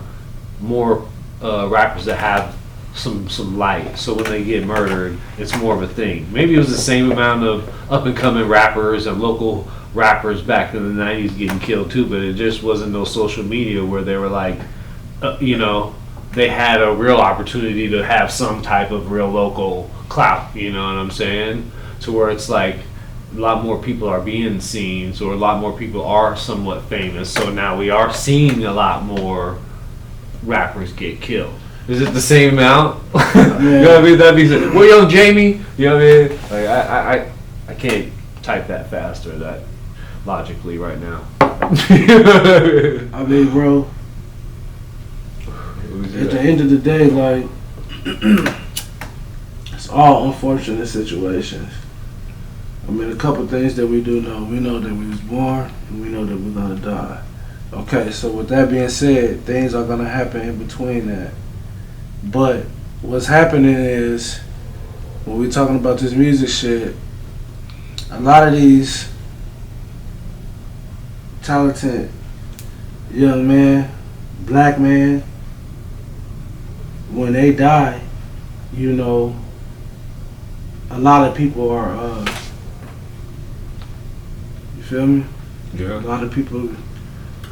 rappers that have some light, so when they get murdered, it's more of a thing. Maybe it was the same amount of up and coming rappers and local rappers back in the '90s getting killed too, but it just wasn't no social media where they were like, you know, they had a real opportunity to have some type of real local clout. You know what I'm saying? To where it's like a lot more people are being seen, so a lot more people are somewhat famous. So now we are seeing a lot more rappers get killed. Is it the same amount? You know what I mean? That'd be well, Young Jamie. You know what I mean? Like I can't type that fast or that logically right now. I mean, bro. At the end of the day, like it's all unfortunate situations. I mean, a couple things that we do know. We know that we was born, and we know that we're gonna die. Okay, so with that being said, things are gonna happen in between that. But what's happening is, when we're talking about this music shit, a lot of these talented young men, black men, when they die, you know, a lot of people are, you feel me? Yeah. A lot of people.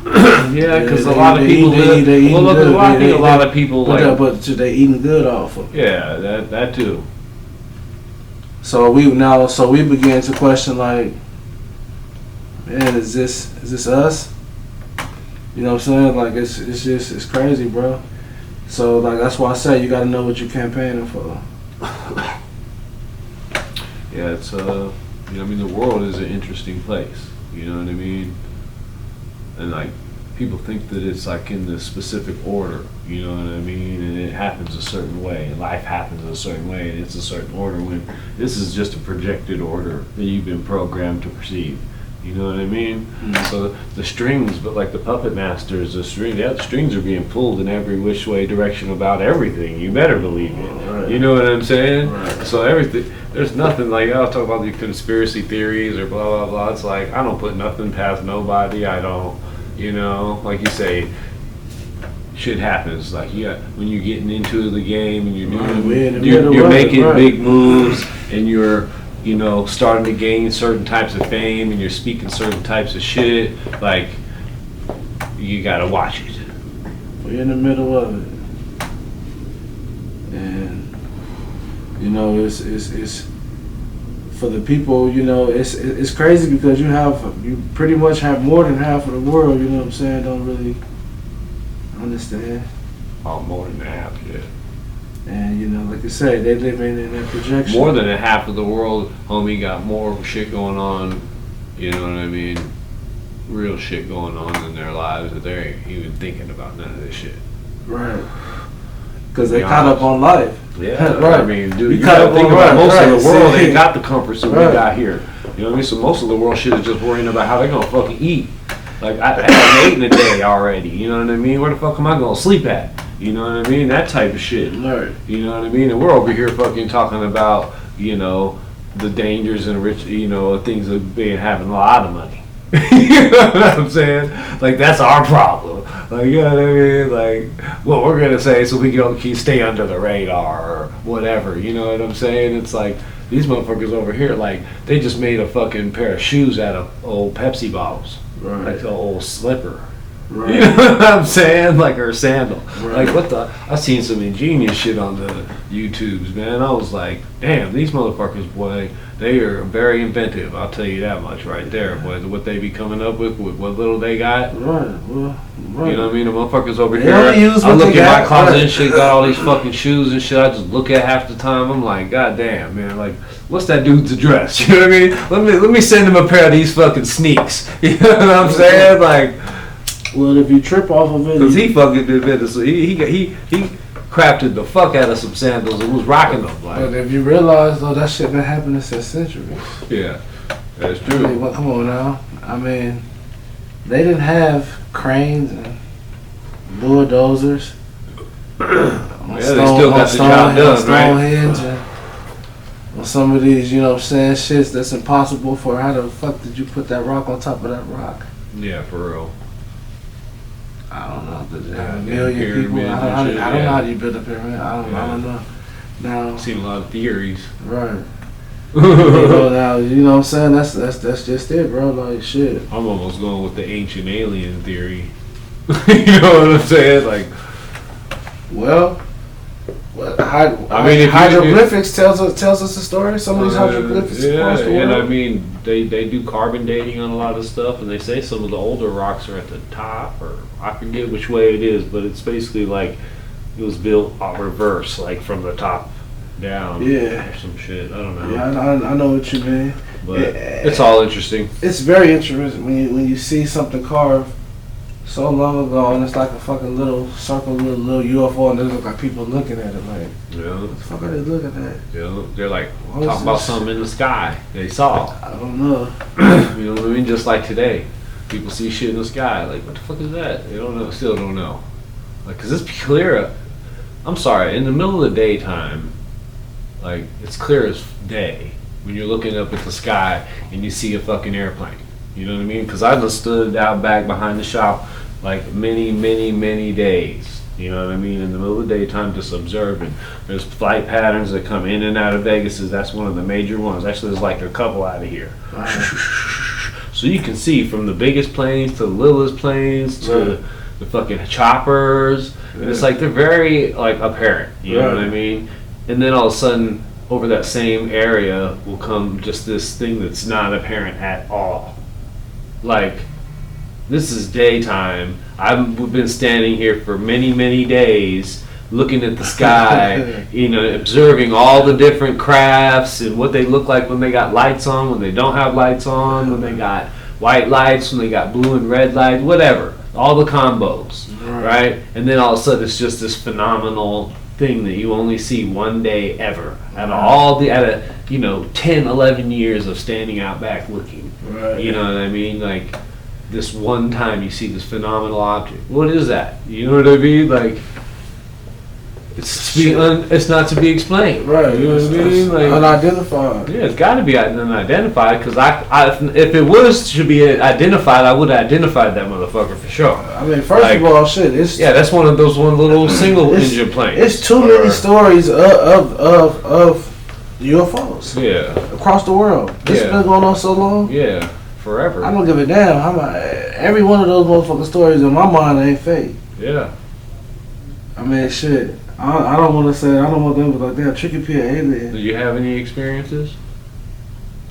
Yeah, because a lot of people live. Well, look, a lot of people like. But they eating good off of it. Yeah, that too. So we began to question, like, man, is this us? You know what I'm saying? Like it's crazy, bro. So like that's why I say you got to know what you're campaigning for. Yeah, it's you know, I mean, the world is an interesting place. You know what I mean? And like people think that it's like in this specific order, you know what I mean? And it happens a certain way, and life happens a certain way, and it's a certain order when this is just a projected order that you've been programmed to perceive. You know what I mean? Mm-hmm. So the strings, but like the puppet masters, the strings are being pulled in every which way direction about everything. You better believe it. Right. You know what I'm saying? Right. So everything, there's nothing like, I'll talk about the conspiracy theories or blah, blah, blah. It's like, I don't put nothing past nobody. I don't, you know, like you say, shit happens. Like when you're getting into the game and you're making big moves and you're, you know, starting to gain certain types of fame and you're speaking certain types of shit, like, you gotta watch it. We're in the middle of it. And, you know, it's for the people, you know, it's crazy because you pretty much have more than half of the world, you know what I'm saying, don't really understand. Oh, more than half, yeah. And, you know, like I say, they live in that projection. More than a half of the world, homie, got more shit going on, you know what I mean? Real shit going on in their lives that they ain't even thinking about none of this shit. Right. Because they caught up on life. Yeah, right. I mean, dude, you gotta think about most of the world ain't got the comforts that we got here. You know what I mean? So most of the world shit is just worrying about how they gonna fucking eat. Like, I haven't eaten a day already, you know what I mean? Where the fuck am I gonna sleep at? You know what I mean? That type of shit. Right. You know what I mean? And we're over here fucking talking about, you know, the dangers and rich, you know, things of being having a lot of money. You know what I'm saying? Like, that's our problem. Like, you know what I mean? Like, what we're gonna say so we can stay under the radar or whatever. You know what I'm saying? It's like these motherfuckers over here, like, they just made a fucking pair of shoes out of old Pepsi bottles, right. Like the old slipper. Right. You know what I'm saying? Like her sandal. Right. Like, what the? I seen some ingenious shit on the YouTubes, man. I was like, damn, these motherfuckers, boy, they are very inventive. I'll tell you that much right there, boy. What they be coming up with what little they got. Right. Well, right. You know what I mean? The motherfuckers over here. I look at my closet and shit, got all these fucking shoes and shit. I just look at half the time. I'm like, god damn, man. Like, what's that dude's address? You know what I mean? Let me send him a pair of these fucking sneaks. You know what I'm saying? Like. Well, if you trip off of it, because he fucking did it, so he crafted the fuck out of some sandals and was rocking them. Like. But if you realize though, that shit been happening since centuries. Yeah. That's I true. mean, well, come on now. I mean, they didn't have cranes and bulldozers. Yeah, they still got the job done, right? Stonehenge and on some of these, you know what I'm saying, shits that's impossible for. How the fuck did you put that rock on top of that rock? Yeah, for real. I don't know. Did they have a Yeah, million people? pyramids I and don't shit, know yeah. how you build a pyramid. I don't know. Now, I've seen a lot of theories. right. You know, now, you know what I'm saying? That's just it, bro. Like, shit. I'm almost going with the ancient alien theory. You know what I'm saying? Like, Well, I mean, if you- hieroglyphics tells us a story. Some of these hieroglyphics across the world. and I mean, they do carbon dating on a lot of stuff, and they say some of the older rocks are at the top, or I forget which way it is, but it's basically like it was built reverse, like from the top down, Yeah. or some shit. I don't know, Yeah, I know what you mean. but it's all interesting. It's very interesting when you see something carved so long ago, and it's like a fucking little circle, little UFO, and there's like people looking at it like, Yeah, what the fuck are they looking at? they're like What is talking about this? something in the sky they saw. I don't know. You know what I mean? Just like today, people see shit in the sky. Like, what the fuck is that? They don't know. Still don't know. Like, cause it's clear. I'm sorry. In the middle of the daytime, like it's clear as day when you're looking up at the sky and you see a fucking airplane. You know what I mean? Cause I just stood out back behind the shop like many days. You know what I mean? In the middle of the daytime, just observing. There's flight patterns that come in and out of Vegas. That's one of the major ones. Actually, there's like a couple out of here. So you can see from the biggest planes to the littlest planes to the fucking choppers. And it's like they're very like apparent. You know what I mean? And then all of a sudden, over that same area will come just this thing that's not apparent at all. Like, this is daytime. We've been standing here for many days looking at the sky, you know, observing all the different crafts and what they look like when they got lights on, when they don't have lights on, when they got white lights, when they got blue and red lights, whatever. All the combos, right? And then all of a sudden it's just this phenomenal thing that you only see one day ever out of 10, 11 years of standing out back looking. You know what I mean? Like, this one time you see this phenomenal object. What is that? You know what I mean? Like, it's not to be explained. Right. You know what I mean? Like, unidentified. yeah, it's got to be unidentified, because if it was to be identified, I would have identified that motherfucker for sure. I mean, first of all, shit. It's that's one of those little single engine planes. It's too many stories of UFOs. Yeah. Across the world. This has been going on so long. Yeah. Forever. I don't give a damn. Every one of those motherfucking stories in my mind ain't fake. Yeah. I mean, shit. I don't want to say. I don't want them to be like, damn, Tricky P an alien. Do you have any experiences?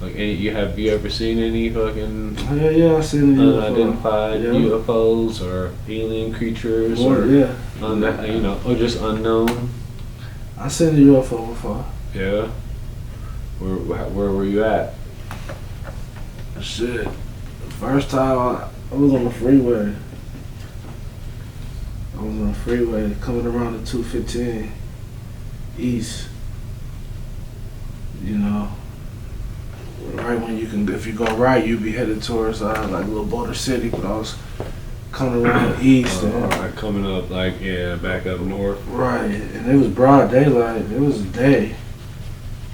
Like, have you ever seen any fucking Yeah, I seen the unidentified UFOs or alien creatures or or just unknown? I seen the UFO before. Yeah. Where were you at? Shit. The first time I was on the freeway. I was on the freeway coming around the 215 east. You know, right when if you go right, you'd be headed towards like Little Boulder City, but I was coming around east. Coming up, back up north. Right, and it was broad daylight. It was a day.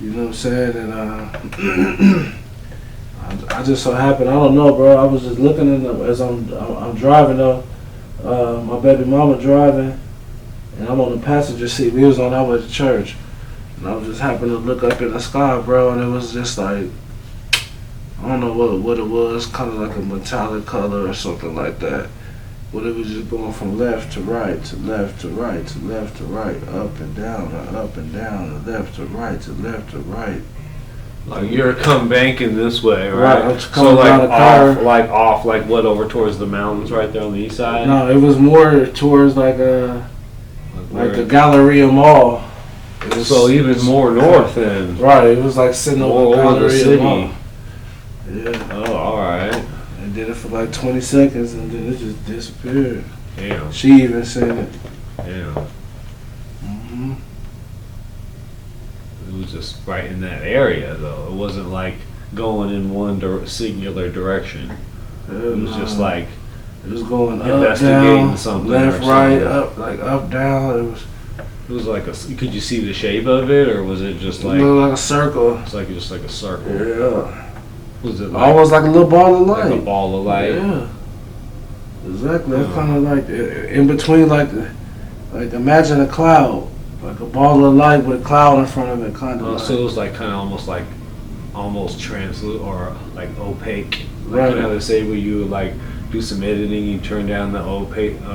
You know what I'm saying? And I just so happened, I don't know, bro. I was just looking as I'm driving up. My baby mama driving, and I'm on the passenger seat. We was on our way to church, and I was just happening to look up in the sky, bro, and it was just like, I don't know what it was, kind of like a metallic color or something like that. But it was just going from left to right, to left to right, to left to right, up and down, left to right, to left to right. Like, you're come banking this way, right? I'm coming down the car. What, over towards the mountains right there on the east side? No, it was more towards like the Galleria Mall. So even more north then. Right, it was like sitting over the city. Mall. Yeah. Oh, alright. And did it for like 20 seconds and then it just disappeared. Damn. She even seen it. Damn. Mm-hmm. It was just right in that area though. It wasn't like going in one singular direction. It was just like it was going up, investigating down, something, left, or right, something. up, like up, down. It was like could you see the shape of it, or was it just It like looked like a circle. it's like just like a circle? Yeah. Was it like, Almost like a little ball of light. like a ball of light? Yeah. Exactly. It's kind of like in between, like imagine a cloud, like a ball of light with a cloud in front of it, kind of. So it was like kind of almost translucent or like opaque. Like, Right. you know how they say when you like do some editing, you turn down the opaque, man,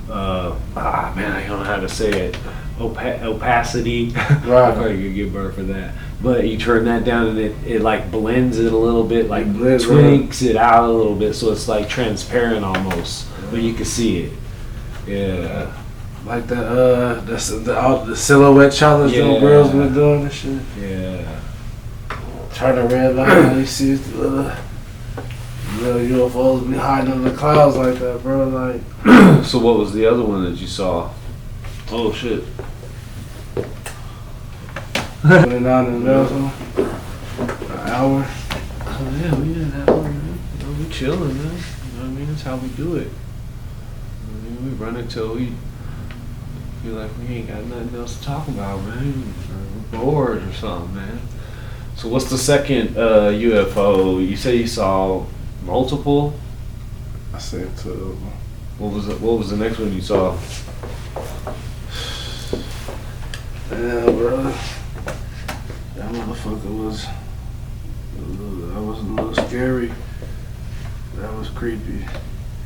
I don't know how to say it. Opacity. Right. I probably could get burned for that. But you turn that down and it like blends it a little bit, like Blends, tweaks it out a little bit, so it's like transparent almost, but you can see it. Yeah. Like the silhouette challenge them girls been doing and shit. Yeah. Turn the red light on, you see the little UFOs be hiding in the clouds like that, bro. Like, So what was the other one that you saw? Oh shit. went down in the middle, an hour. Oh yeah, we did that one, man. You know, we chilling, man. You know what I mean? That's how we do it. I mean, we run until we feel like we ain't got nothing else to talk about, man. Or we're bored or something, man. So what's the second UFO? You say you saw multiple? I said to What was the next one you saw? yeah, bro. That motherfucker was. That was a little scary. That was creepy.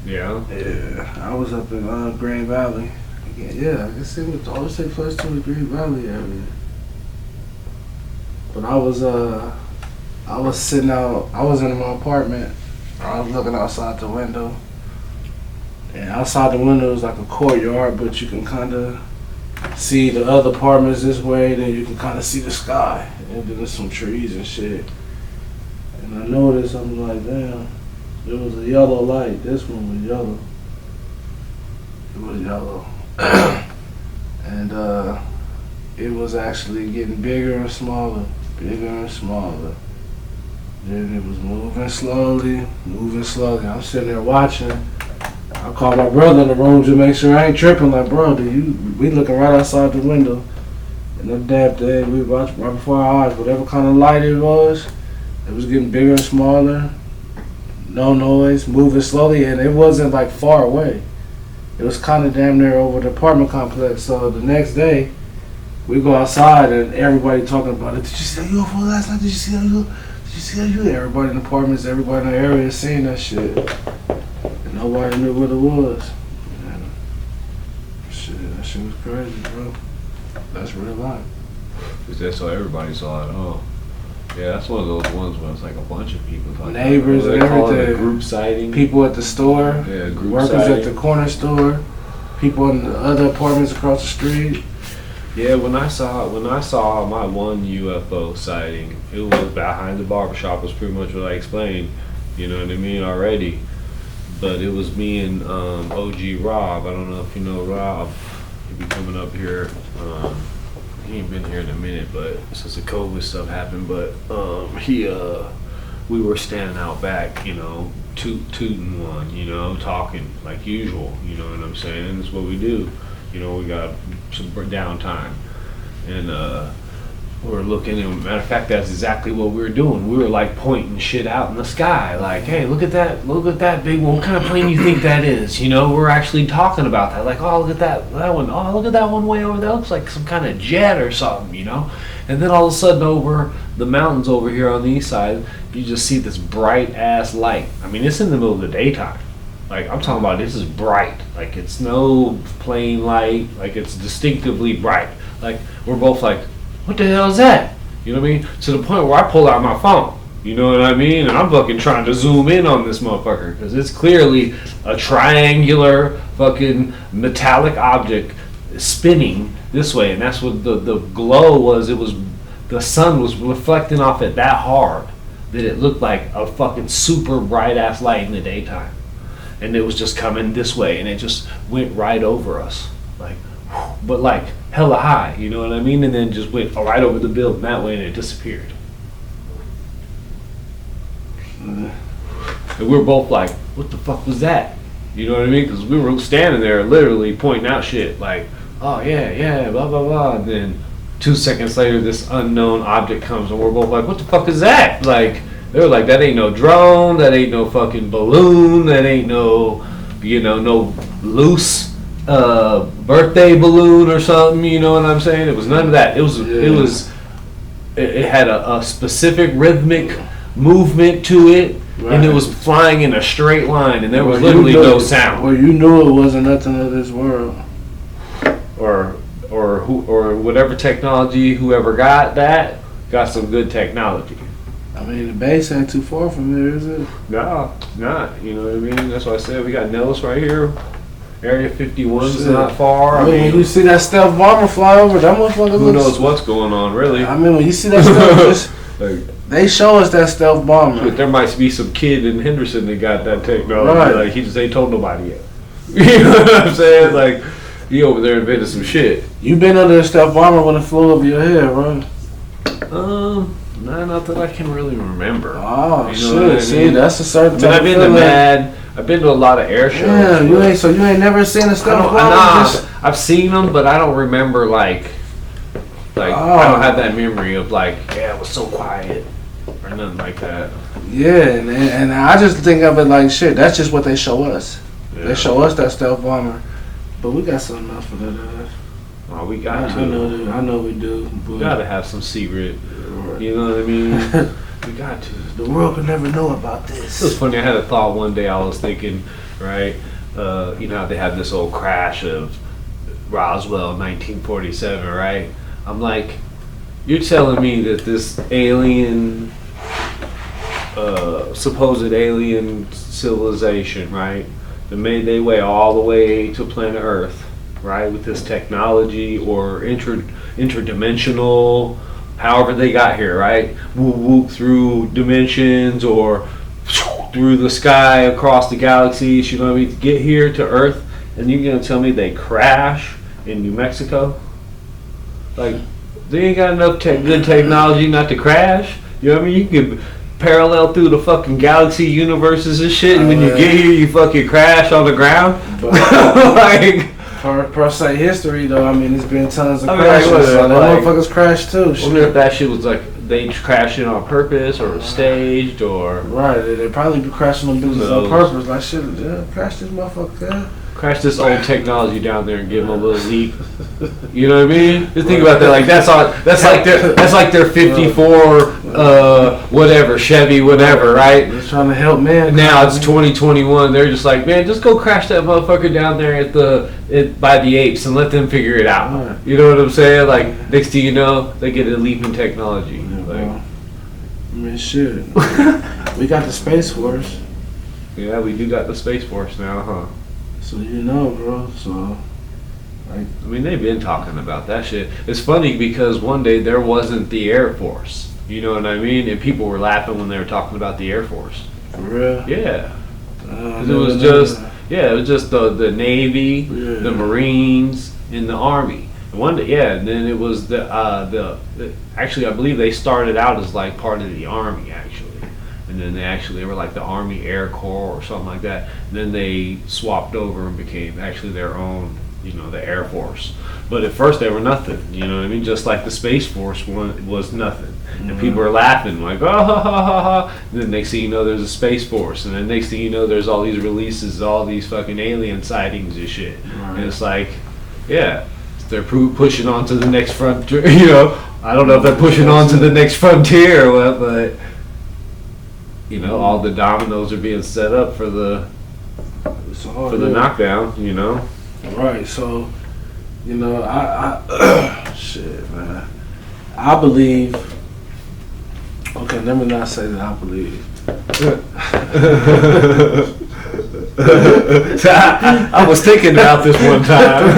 Yeah. Yeah, I was up in Grand Valley. Yeah, I guess it would always take place to the Grand Valley area. But I was sitting out. I was in my apartment. I was looking outside the window, and outside the window is like a courtyard, but you can kind of see the other apartments this way. Then you can kind of see the sky, and then there's some trees and shit. And I noticed, I'm like, damn, there was a yellow light. This one was yellow. It was yellow. And it was actually getting bigger and smaller, bigger and smaller. Then it was moving slowly, moving slowly. I'm sitting there watching. I called my brother in the room to make sure I ain't tripping. Like, bro, we looking right outside the window. And that damn thing, we watched right before our eyes, whatever kind of light it was getting bigger and smaller. No noise, moving slowly, and it wasn't like far away. It was kind of damn near over the apartment complex. So the next day, we go outside and everybody talking about it. Did you see that UFO last night? Did you see that UFO? Did you see that UFO? Everybody in the apartments, everybody in the area seeing that shit. And nobody knew what it was. And shit, that shit was crazy, bro. That's real life. So everybody saw it. Oh. Yeah, that's one of those ones where it's like a bunch of people talking. Neighbors and everything. Group sighting. People at the store. Yeah, group workers sighting. at the corner store. People in the other apartments across the street. Yeah, when I saw my one UFO sighting, it was behind the barbershop. Was pretty much what I explained. You know what I mean already. But it was me and OG Rob. I don't know if you know Rob. He'll be coming up here. He ain't been here in a minute, but since the COVID stuff happened, but we were standing out back, you know, tooting one, you know, talking like usual, you know what I'm saying? And that's what we do. You know, we got some downtime, and we were looking, and matter of fact, that's exactly what we were doing. We were like pointing shit out in the sky, like, hey, look at that big one. What kind of plane do you think that is? You know, we're actually talking about that, like, oh, look at that one. Oh, look at that one way over there. It looks like some kind of jet or something, you know. And then all of a sudden, over the mountains over here on the east side, you just see this bright ass light. I mean, it's in the middle of the daytime. Like, I'm talking about, this is bright. Like, it's no plain light. Like, it's distinctively bright. Like, we're both like, what the hell is that? You know what I mean? To the point where I pull out my phone. You know what I mean? And I'm fucking trying to zoom in on this motherfucker, because it's clearly a triangular fucking metallic object spinning this way. And that's what the glow was. It was, the sun was reflecting off it that hard that it looked like a fucking super bright ass light in the daytime. And it was just coming this way, and it just went right over us. Like, but like hella high, you know what I mean? And then just went right over the building that way, and it disappeared. And we were both like, what the fuck was that? You know what I mean? Because we were standing there literally pointing out shit like, oh yeah, blah, blah, blah. And then 2 seconds later, this unknown object comes and we're both like, what the fuck is that? Like, they were like, that ain't no drone, that ain't no fucking balloon, that ain't no, no loose birthday balloon or something, you know what I'm saying? It was none of that. It had a specific rhythmic movement to it. Right. And it was flying in a straight line, and there was literally no sound. Well, you knew it wasn't nothing of this world, or whatever technology, whoever got some good technology. I mean, the base ain't too far from there, is it? No, not. You know what I mean? That's why I said we got Nellis right here. Area 51's not far. I mean, when you see that stealth bomber fly over, that motherfucker who knows what's going on, really? I mean, when you see that stealth, they show us that stealth bomber. But there might be some kid in Henderson that got that technology. Right. Like, he just ain't told nobody yet. You know what I'm saying? Like, he over there invented some shit. You been under a stealth bomber when it flew over your head, right? Not that I can really remember. Oh, shit. I mean? See, that's a certain type I've been to MAD. I've been to a lot of air shows. Yeah, you ain't never seen a stealth bomber? Nah, I've seen them, but I don't remember, I don't have that memory of, it was so quiet. Or nothing like that. Yeah, and I just think of it like, shit, that's just what they show us. Yeah. They show us that stealth bomber. But we got something else for that. Oh, we got to. I know we do. We got to have some secret. You know what I mean? We got to. The world could never know about this. It was funny. I had a thought one day. I was thinking, right? You know how they had this old crash of Roswell, 1947, right? I'm like, you're telling me that this alien, supposed alien civilization, right? That made their way all the way to planet Earth, right? With this technology or interdimensional, however they got here, right? Whoop through dimensions or through the sky across the galaxies, you know what I mean? To get here to Earth, and you're gonna tell me they crash in New Mexico? Like, they ain't got enough good technology not to crash. You know what I mean? You can parallel through the fucking galaxy universes and shit, and when you get here, you fucking crash on the ground. Like, per se history, though, I mean, there's been tons of crashes. So that motherfuckers crashed too. I wonder if that shit was like they crashed it on purpose or staged or. Right, they probably be crashing them business on purpose. Like, shit, crash this motherfucker. Yeah. Crash this old technology down there and give them a little leap. You know what I mean? Just think about that. Like that's like their '54 whatever Chevy whatever, right? They're trying to help man. Now it's 2021. They're just like, man, just go crash that motherfucker down there by the apes and let them figure it out. Right. You know what I'm saying? Like next thing you know, they get a leap in technology. Yeah, like, I mean, shit. We got the Space Force. Yeah, we do got the Space Force now, huh? So you know, bro. So, I mean, they've been talking about that shit. It's funny because one day there wasn't the Air Force. You know what I mean? And people were laughing when they were talking about the Air Force. For real? Yeah. It was just the Navy, the Marines, and the Army. And one day, and then it was actually I believe they started out as like part of the Army actually. And then they were like the Army Air Corps or something like that. And then they swapped over and became actually their own, you know, the Air Force. But at first they were nothing, you know what I mean? Just like the Space Force was nothing. Mm-hmm. And people were laughing like, oh, ha, ha, ha, ha. And then next thing you know, there's a Space Force. And then next thing you know, there's all these releases, all these fucking alien sightings and shit. Right. And it's like, yeah, they're pushing on to the next frontier, you know. I don't know if they're pushing on to the next frontier or what, but... You know, all the dominoes are being set up for the knockdown. You know, right? So, you know, I shit, man. I believe. Okay, let me not say that I believe. I was thinking about this one time.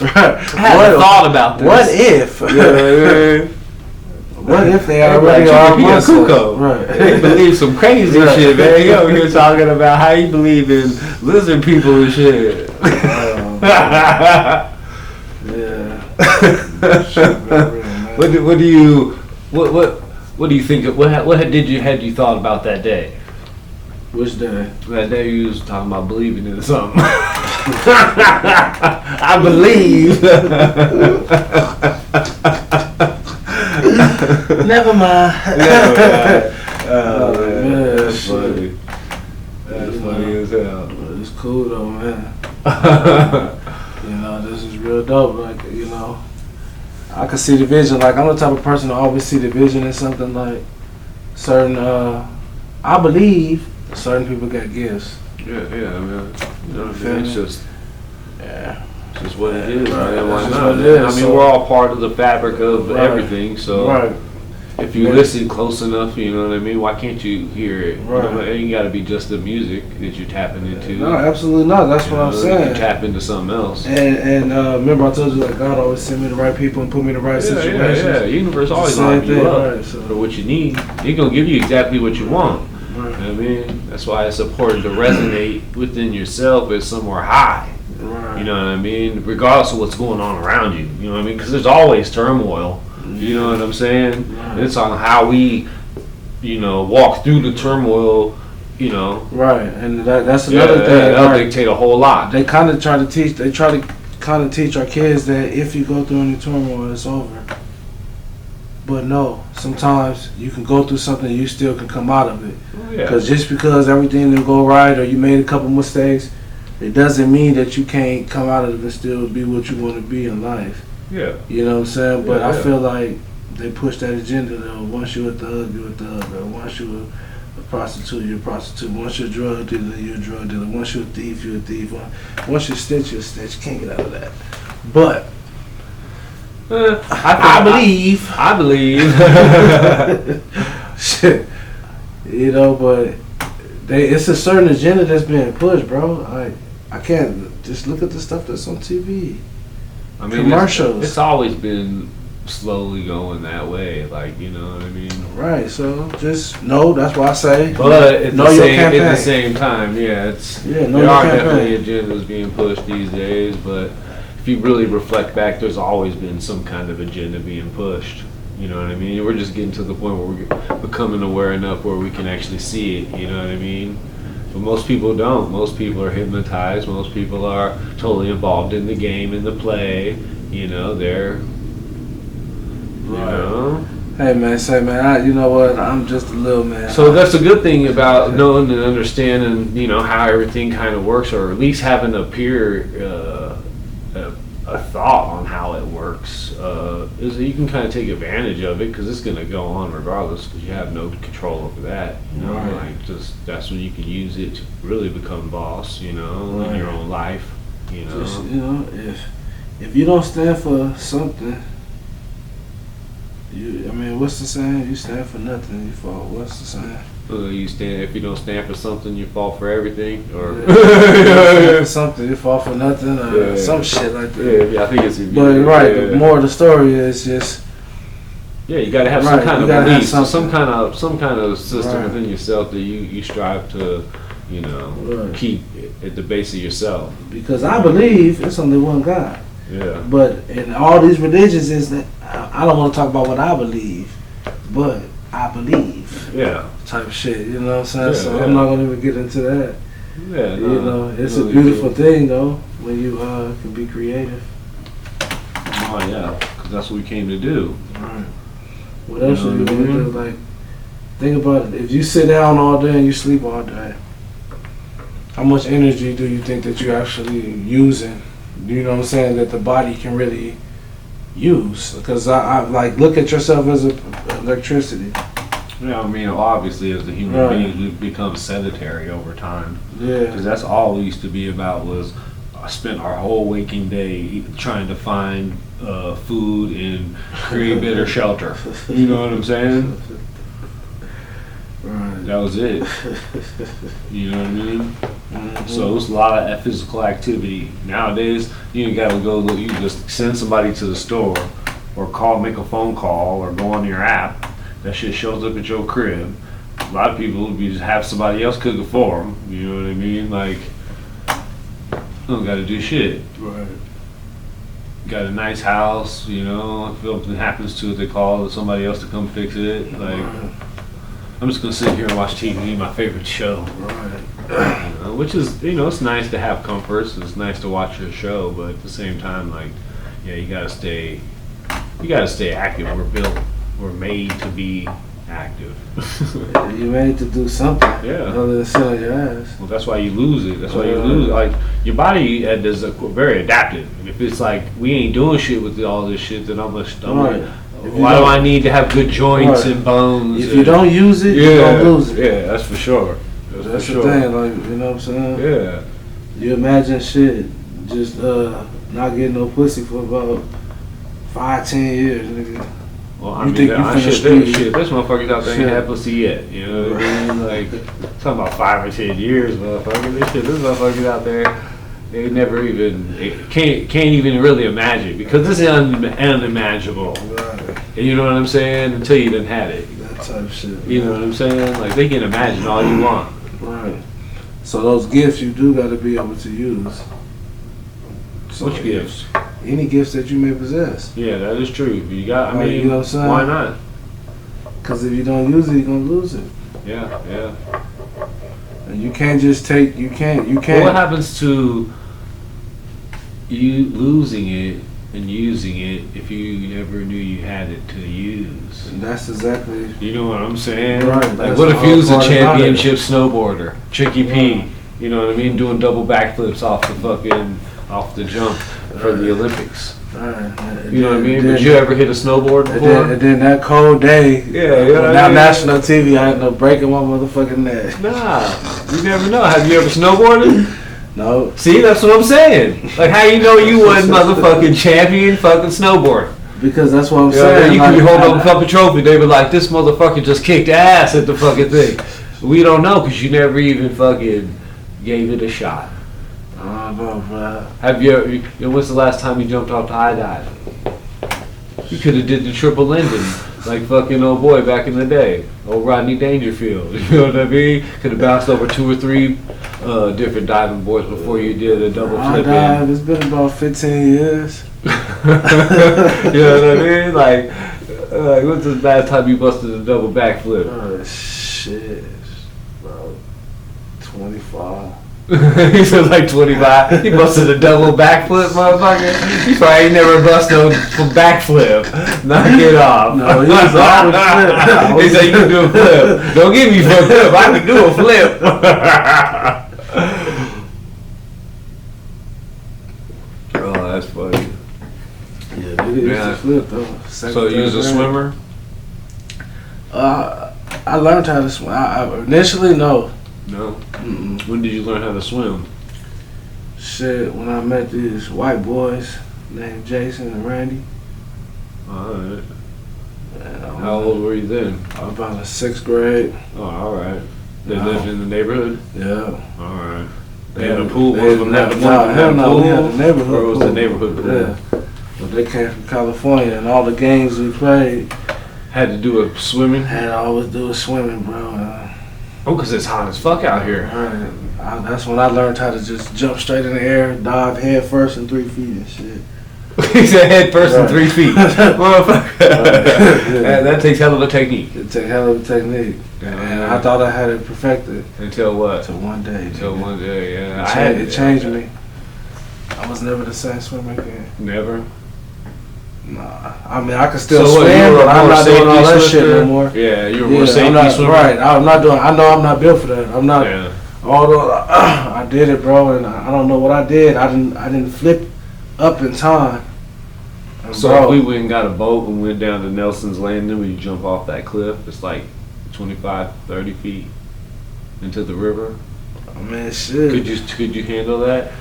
Right. I had thought about this. What if? What if they already are Muslim? Right. They believe some crazy shit, man. Yo, you're talking about how you believe in lizard people and shit. Yeah. What do you What do you think? What had you thought about that day? Which day? That day you was talking about believing in something. I believe. Never mind. Oh, man. That's shit. funny. That's funny as hell. It's cool though, man. This is real dope. Like, I can see the vision. Like, I'm the type of person to always see the vision in something. Like, certain, I believe certain people got gifts. Yeah, man. You know what I Feel mean? me? It's just what it is, Right. man. Why It's just not? what it is, I mean, so- we're all part of the fabric of Right. everything. So Right. if you Yeah. listen close enough, you know what I mean. Why can't you hear it? Right. It ain't got to be just the music that you're tapping into. No, absolutely not. That's what I'm You saying. tap into something else. And remember I told you that God always sent me the right people and put me in the right situations. Yeah. Universe always Same lines you thing, up right, so- for what you need. He's gonna give you exactly what you want. Right. You know what I mean? That's why it's important to resonate within yourself as somewhere high. Right. You know what I mean? Regardless of what's going on around you. You know what I mean? Because there's always turmoil. You know what I'm saying? Right. It's on how we, walk through the turmoil. Right, and that's another thing. That'll Like, dictate a whole lot. they kind of try to teach. They try to kind of teach our kids that if you go through any turmoil, it's over. But no, sometimes you can go through something, and you still can come out of it. Yeah. Because just because everything didn't go right or you made a couple mistakes, it doesn't mean that you can't come out of it and still be what you want to be in life. Yeah. You know what I'm saying? But Yeah, I yeah. feel like they push that agenda though. Once you're a thug, you're a thug. Or once you're a prostitute, you're a prostitute. Once you're a drug dealer, you're a drug dealer. Once you're a thief, you're a thief. Once you're a snitch, you're a snitch. You can't get out of that. But I believe. I believe. Shit. But it's a certain agenda that's being pushed, bro. I can't just look at the stuff that's on TV. I mean, Commercials. It's always been slowly going that way. Like, you know what I mean? Right, so just know, that's why I say. But at know the your same, campaign. at the same time, know your there are campaign. definitely agendas being pushed these days. But if you really reflect back, there's always been some kind of agenda being pushed. You know what I mean? We're just getting to the point where we're becoming aware enough where we can actually see it. You know what I mean? But most people don't. Most people are hypnotized. Most people are totally involved in the game, in the play. They're. Hey man, you know what? I'm just a little man. So that's a good thing about knowing and understanding, how everything kind of works, or at least having a thought on how it works, is that you can kind of take advantage of it because it's going to go on regardless because you have no control over that. Right. Like that's when you can use it to really become boss, in Right. your own life, Just, if you don't stand for something, what's the saying? You stand for nothing, you fall. What's the saying? If you don't stand for something, you fall for everything, or You stand for something, you fall for nothing, or some shit like that. yeah, I think it's. But the more of the story is just. Yeah, you got to have Right, some kind you of gotta have belief, some something. kind of system Right. within yourself that you strive to, Right. keep at the base of yourself. Because I believe it's only one God. Yeah. But in all these religions, is that I don't want to talk about what I believe, but I believe Yeah. type of shit. You know what I'm saying? Yeah, So yeah. I'm not gonna even get into that. Yeah. It's a really beautiful do. thing though when you can be creative. Oh yeah, because that's what we came to do. Right. What else You know are you what I gonna mean? do? Like, think about it. If you sit down all day and you sleep all day, how much energy do you think that you're actually using? You know what I'm saying? That the body can really use. Because I like look at yourself as electricity. Yeah, I mean, obviously, as a human Right. beings, we've become sedentary over time. Yeah. Because that's all we used to be about was I spent our whole waking day trying to find food and create better shelter. You know what I'm saying? Right. That was it. You know what I mean? Mhm. So it's a lot of that physical activity. Nowadays, you gotta go, you just send somebody to the store or make a phone call or go on your app. That shit shows up at your crib. A lot of people would just have somebody else cook it for them. You know what I mean? Like, don't gotta do shit. Right. got a nice house, you know, if something happens to it, they call somebody else to come fix it. Like, I'm just gonna sit here and watch TV, my favorite show. Right. Which is, you know, it's nice to have comforts. It's nice to watch your show, but at the same time, like, yeah, you gotta stay active. We're made to be active. You made to do something. Yeah. Other than sit on your ass. Well, that's why you lose it. That's why you lose. Like, your body is very adaptive. If it's like we ain't doing shit with all this shit, then I'm like, why do I need to have good joints and bones? If you don't use it, you don't lose it. Yeah, that's for sure. That's the thing, like, you know what I'm saying? Yeah. You imagine shit, just not getting no pussy for about 5-10 years, nigga. Well, I mean, shit, this motherfucker's out there ain't had pussy yet. You know what I mean? Like, talking about 5 or 10 years, motherfucker. This motherfucker's out there. They never even can't even really imagine because this is unimaginable. Right. And you know what I'm saying? Until you done had it. That type of shit. You know what I'm saying? Like they can imagine all you want. Right. So those gifts you do got to be able to use. So which gifts? Any gifts that you may possess. Yeah, that is true. You got. I mean, you know what I'm saying? Why not? Because if you don't use it, you're gonna lose it. Yeah, yeah. And you can't just take. You can't. Well, what happens to you losing it and using it if you never knew you had it to use? And that's exactly. You know what I'm saying? Right. Like, what if you was a championship snowboarder, Chicky P? You know what I mean? Doing double backflips off the jump for the Olympics. You know what I mean? Did you ever hit a snowboard before? And then that cold day, now national TV, I ended up breaking my motherfucking neck. Nah, you never know. Have you ever snowboarded? No. See, that's what I'm saying. Like, how you know you wasn't motherfucking champion fucking snowboard? Because that's what I'm saying. You could be holding up a fucking trophy. They were like, this motherfucker just kicked ass at the fucking thing. We don't know because you never even fucking gave it a shot. I don't know, bro. Have you when's the last time you jumped off the high dive? You could have did the triple ending like fucking old boy back in the day. Old Rodney Dangerfield. You know what I mean? Could have bounced over 2 or 3 different diving boards before you did a double flip in. It's been about 15 years. You know what I mean? Like when's the last time you busted a double backflip? Oh, shit. Bro. 25. He said like 25. He busted a double backflip, motherfucker. He probably ain't never busted no backflip. Knock it off. No, he was always flip. He said you can do a flip. Don't get me fucked up. I can do a flip. Oh, that's funny. Yeah, it is a flip though. So you was a swimmer? I learned how to swim. Initially, no. No. Mm-mm. When did you learn how to swim? Shit, when I met these white boys named Jason and Randy. Alright. How old were you then? I was about in 6th grade. Oh, alright. They lived in the neighborhood? Yeah. Alright. They had a pool? No, we had the neighborhood Or was the neighborhood pool? Yeah. But they came from California and all the games we played. Had to do a swimming? Had to always do a swimming, bro. Oh, because it's hot as fuck out here. Right. That's when I learned how to just jump straight in the air, dive head first and 3 feet and shit. He said head first and 3 feet. Motherfucker. That takes hell of a technique. It takes hell of a technique. And I thought I had it perfected. Until what? Until one day. Until one day, yeah. It changed me. I was never the same swimmer again. Never? Nah. I mean, I can still swim, but I'm not doing all that shit no more. Yeah, you were more safety swimmer. Right. I'm not doing. I know I'm not built for that. I'm not. Yeah. Although I did it, bro, and I don't know what I did. I didn't flip up in time. And so bro, if we went and got a boat and went down to Nelson's Landing where you jump off that cliff, it's like 25, 30 feet into the river. I mean, shit. Could you handle that?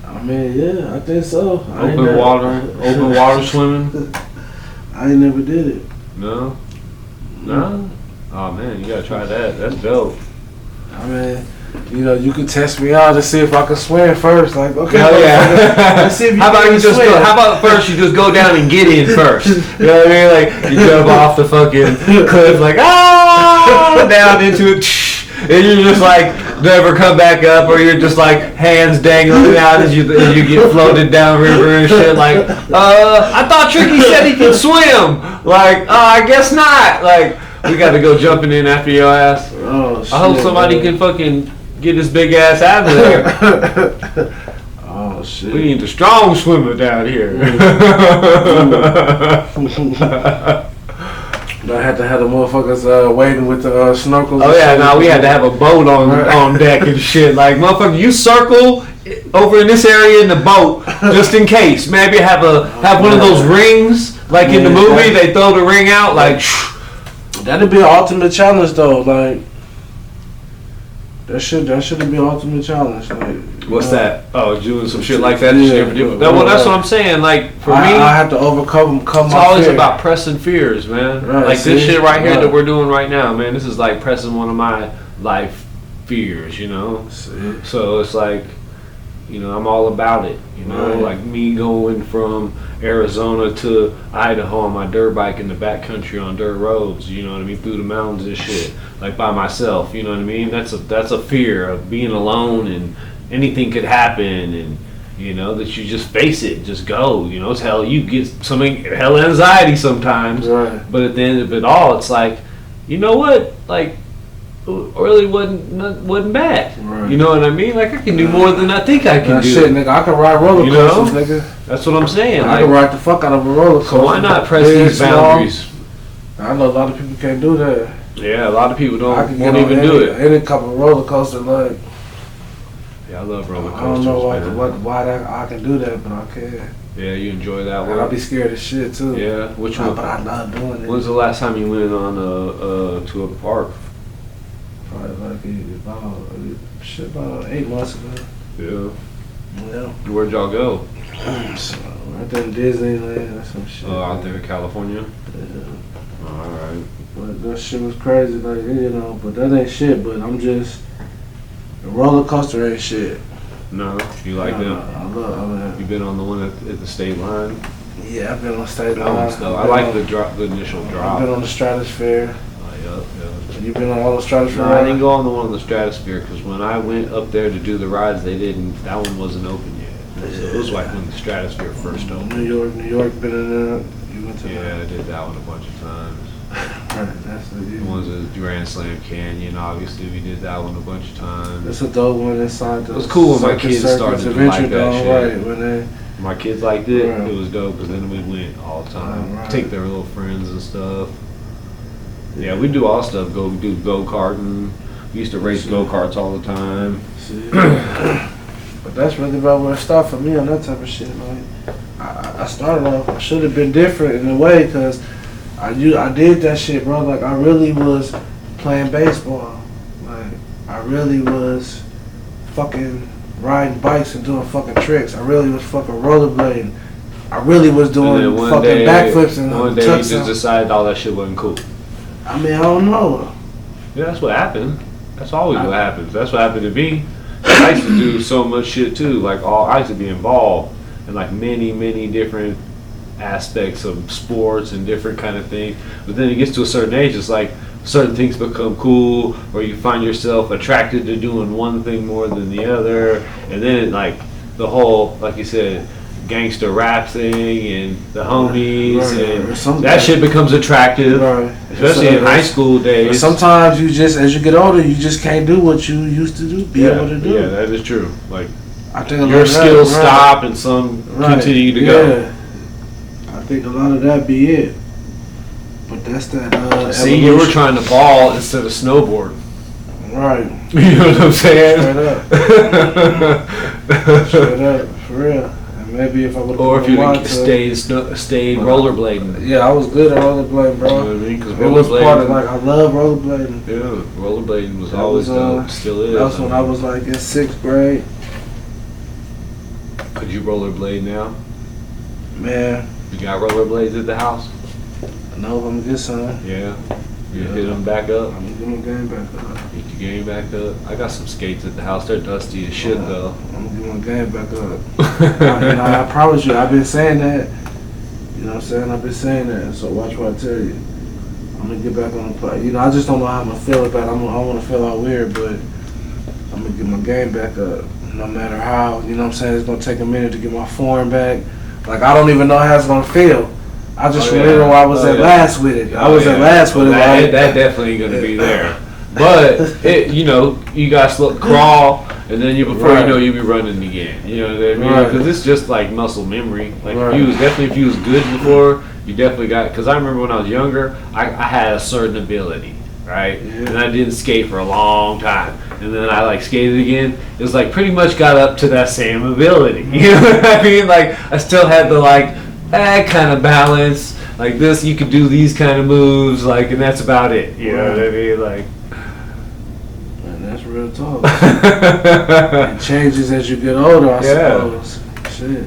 I mean, yeah, I think so. Open water swimming? I ain't never did it. No? No? Oh man, you gotta try that. That's dope. I mean, you know, you could test me out to see if I can swim first. Like, okay, let's see if you how about first you just go down and get in first? You know what I mean? Like you jump off the fucking cliff, like down into it. and you just like never come back up, or you're just like hands dangling out as you get floated down river and shit. Like, I thought Tricky said he could swim. Like, I guess not. Like, we got to go jumping in after your ass. Oh shit! I hope somebody can fucking get this big ass out of there. Oh shit! We need a strong swimmer down here. I had to have the motherfuckers waiting with the snorkels. Oh yeah, no, we had to have a boat on deck and shit. Like, motherfucker, you circle over in this area in the boat just in case. Maybe have one of those rings like in the movie. They throw the ring out like. That'd be an ultimate challenge though. Like that should be an ultimate challenge. Like, what's that? Oh, doing some shit like that. Yeah, well, that's what I'm saying. Like for me, I have to overcome. It's always about pressing fears, man. Right, like this shit right here that we're doing right now, man. This is like pressing one of my life fears, you know. See? So it's like, you know, I'm all about it. You know, like me going from Arizona to Idaho on my dirt bike in the backcountry on dirt roads. You know what I mean, through the mountains and shit, like by myself. You know what I mean. That's a fear of being alone and anything could happen, and you know that you just face it, just go. You know, it's hell. You get hell anxiety sometimes, right. But at the end of it all, it's like, you know what, like. Really wasn't bad. Right. You know what I mean? Like I can do more than I think I can do. Shit, nigga, I can ride roller coasters, nigga. That's what I'm saying. I can ride the fuck out of a roller coaster. So why not press these boundaries? I know a lot of people can't do that. Yeah, a lot of people won't even do it. Any couple of roller coaster, like. Yeah, I love roller coasters. I don't know why I can do that, but I can. Yeah, you enjoy that one. I'll be scared as shit too. Yeah, which one? But I love doing it. When's the last time you went on to a park? Probably like about 8 months ago. Yeah. Yeah. Where'd y'all go? So, right there in Disneyland or some shit. Oh, out there in California? Yeah. Alright. But that shit was crazy, like, you know, but that ain't shit, but I'm just, the roller coaster ain't shit. No? You like them? I love You been on the one at the state line? Yeah, I've been on state line. I like the initial drop. I've been on the Stratosphere. Yep. You been on all the Stratosphere? No, I didn't go on the one on the Stratosphere because when I went up there to do the rides, that one wasn't open yet. So it was like when the Stratosphere first opened. New York been in there. You went to that? I did that one a bunch of times. Right, that's the ones at Grand Slam Canyon. Obviously, we did that one a bunch of times. It's a dope one inside. It was cool when my kids started to like that shit. Right, when my kids liked it. Right. It was dope because then we went all the time. Right. Take their little friends and stuff. Yeah, we do all stuff. Go do go-karting. We used to race go-karts all the time. But that's really about where it started for me on that type of shit. Like, I started off, I should have been different in a way because I did that shit, bro. Like, I really was playing baseball. Like, I really was fucking riding bikes and doing fucking tricks. I really was fucking rollerblading. I really was doing fucking backflips and one day you just decided all that shit wasn't cool. I mean, I don't know. Yeah, that's what happened. That's always what happens. That's what happened to me. I used to do so much shit too. Like I used to be involved in like many different aspects of sports and different kind of things. But then it gets to a certain age, it's like certain things become cool, or you find yourself attracted to doing one thing more than the other, and then like the whole, like you said, gangster rap thing and the homies and that shit becomes attractive, especially in high school days. But sometimes you just, as you get older, you just can't do what you used to do, able to do. Yeah, that is true. Like I think your skills stop and some continue to go. I think a lot of that be it. But that's that. See, you were trying to ball instead of snowboard. Right. You know what I'm saying? Straight up, for real. Maybe if I would have, or if you stayed rollerblading. Yeah, I was good at rollerblading, bro. You know what I mean? Because it was part of, like, I love rollerblading. Yeah, rollerblading was always dope. Still is. That was when I was like in 6th grade. Could you rollerblade now? Man. You got rollerblades at the house? No, I'm gonna get some. Yeah. You hit them back up? I'm gonna get my game back up. Get your game back up? I got some skates at the house. They're dusty as shit, though. I'm gonna get my game back up. I promise you, I've been saying that. You know what I'm saying? I've been saying that. So watch what I tell you. I'm gonna get back on the play. You know, I just don't know how I'm gonna feel about it. I don't want to feel all weird, but I'm gonna get my game back up. No matter how, you know what I'm saying? It's gonna take a minute to get my form back. Like, I don't even know how it's gonna feel. I just remember where I was at last with it. I was at last with it. That definitely gonna be there. But you know, you guys crawl, and then before you know, you be running again. You know what I mean? Because it's just like muscle memory. Like if you was good before, you definitely got. Because I remember when I was younger, I had a certain ability, right? Yeah. And I didn't skate for a long time, and then I like skated again. It was like pretty much got up to that same ability. You know what I mean? Like I still had the kind of balance. Like this, you could do these kind of moves, like, and that's about it. You know what I mean? Like. That's real talk. It changes as you get older, I suppose. Shit.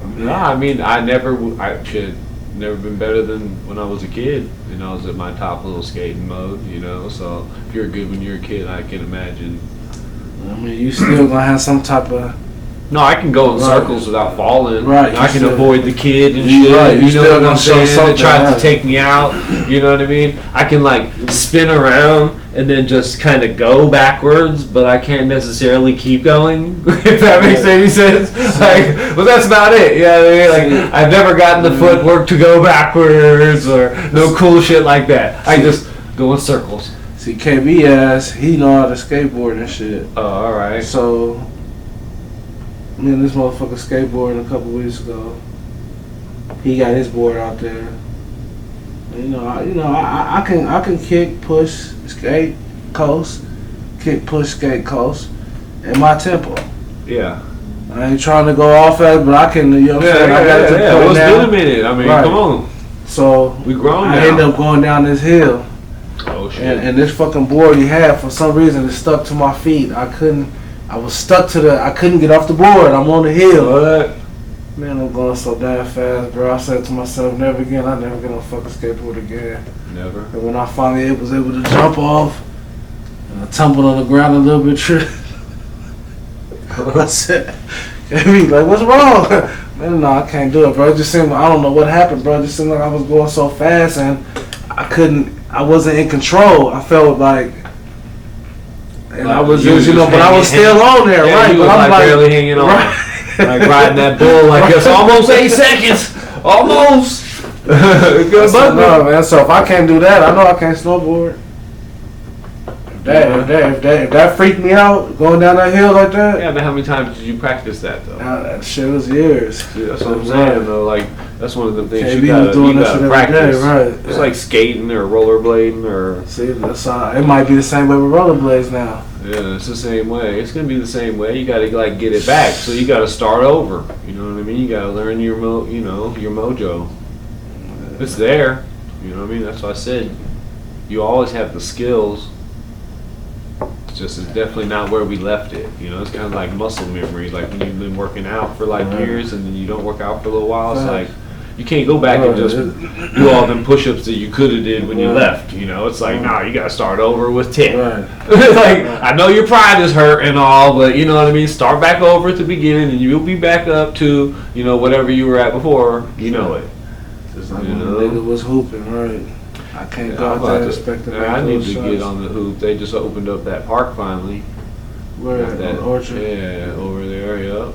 I mean, I should never been better than when I was a kid. You know, I was at my top little skating mode. You know, so if you're good when you're a kid, I can imagine. I mean, you still gonna have some type of. No, I can go in circles without falling. Right. I can avoid the kid and shit. Right. You know what I'm saying? That tries right. to take me out. You know what I mean? I can like spin around and then just kind of go backwards, but I can't necessarily keep going. If that makes any sense. Like, well, that's about it. Yeah, you know what I mean? Like, I've never gotten the footwork to go backwards or no cool shit like that. I just go in circles. See, KB ass, he know how to skateboard and shit. Oh, all right. So. Me and this motherfucker skateboarding a couple weeks ago. He got his board out there. And, I can kick, push, skate, coast, kick, push, skate, coast, in my tempo. Yeah. I ain't trying to go off at, but I can. You know what I'm saying? I got to Well, it's been a minute. I mean, come on. So we grown now. I ended up going down this hill. Oh shit! And this fucking board he had, for some reason, it stuck to my feet. I was stuck I couldn't get off the board. I'm on the hill. What? Man, I'm going so damn fast, bro. I said to myself, never again. I never get on a fucking skateboard again. Never. And when I finally was able to jump off, and I tumbled on the ground a little bit, I said, hey, like, what's wrong? Man, no, I can't do it, bro. It just seemed, I don't know what happened, bro. It just seemed like I was going so fast, and I wasn't in control. I felt like, and I was just, but I was still on there, right? But I'm like barely hanging on, like riding that bull, like it's almost 8 seconds, almost. No, man. So if I can't do that, I know I can't snowboard. If that freaked me out, going down that hill like that. Yeah, but how many times did you practice that though? That shit was years. Yeah, that's what I'm saying though. Like that's one of the things KB you gotta practice. Day, right? It's like skating or rollerblading or. See, it might be the same way with rollerblades now. Yeah, it's the same way. It's gonna be the same way. You gotta like get it back, so you gotta start over. You know what I mean? You gotta learn your mojo. It's there. You know what I mean? That's why I said you always have the skills. It's just it's definitely not where we left it. You know, it's kind of like muscle memory. Like when you've been working out for like years and then you don't work out for a little while. It's like you can't go back and just do all them push-ups that you could have did when you left. You know, it's like nah, you gotta start over with 10. Like I know your pride is hurt and all, but you know what I mean. Start back over at the beginning, and you'll be back up to whatever you were at before. You know it. Just like when the nigga was hooping, right? I can't go out there expecting. I need to get on the hoop. They just opened up that park finally. Where that Orchard? Yeah, over there. Yep.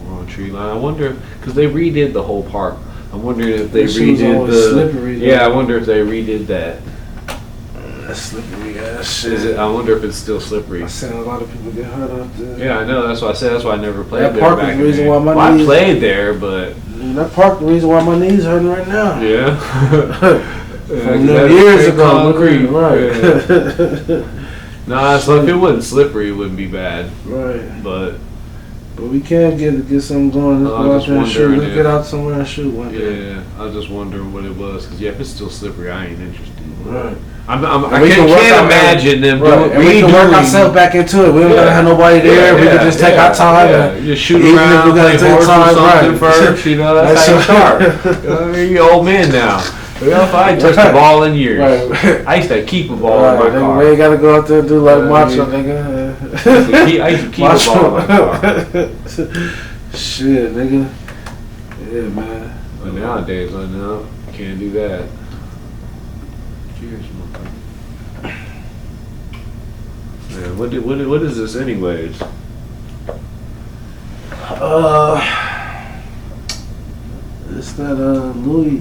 On Tree Line. I wonder because they redid the whole park. I'm wondering if they redid the. Slippery, yeah, I wonder if they redid that. That's slippery ass shit. I wonder if it's still slippery. I've seen a lot of people get hurt out there. Yeah, I know. That's why I said. That's why I never played that there. Park back is the reason why my knees. I played there, but that park the reason why my knees hurting right now. Yeah. From years ago, right? Nah, so if it wasn't slippery, it wouldn't be bad. Right. But we can get something going. Let's go out there and shoot. Let's get out somewhere and shoot one day. Yeah, I was just wondering what it was because if it's still slippery, I ain't interested. Right. I can't imagine them doing. And we can work ourselves back into it. We don't gotta have nobody there. We can just take our time. And just shoot around, play horse or something first. You know, that's how you start. I mean, you old men now. Well, I ain't touched the ball in years. Right. I used to keep a ball in my car. We ain't gotta go out there and do like macho, nigga. I used to keep a ball in my car. Shit, nigga. Yeah, man. But nowadays, I know can't do that. Cheers, motherfucker. Man, what is this anyways? It's that Louis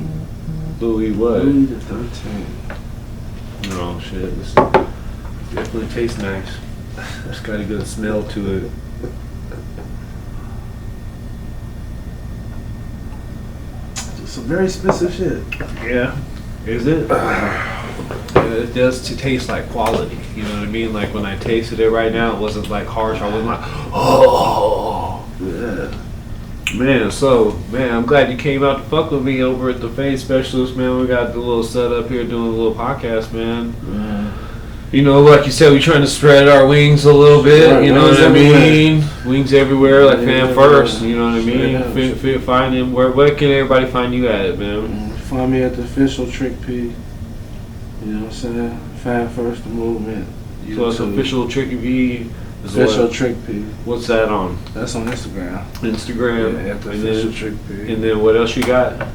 What? Louis the 13th. Oh shit, this definitely tastes nice. It's got a good smell to it. Some very expensive shit. Yeah. Is it? It does taste like quality. You know what I mean? Like when I tasted it right now, it wasn't like harsh. I wasn't like, oh. Yeah. Man, I'm glad you came out to fuck with me over at the Fade Specialist, man. We got the little setup here doing a little podcast, man. You know, like you said, we're trying to spread our wings a little bit, Right, you know what I everywhere. mean? Wings everywhere, like Yeah, fan first, you know what I yeah. mean? Find him, where can everybody find you at, man? Find me at the official Trick P. You know what I'm saying? Fan First the Movement. So it's YouTube. official Tricky V. Official Trick P. What's that on? That's on Instagram. Instagram. Yeah, at the and official then, Trick P. and then what else you got?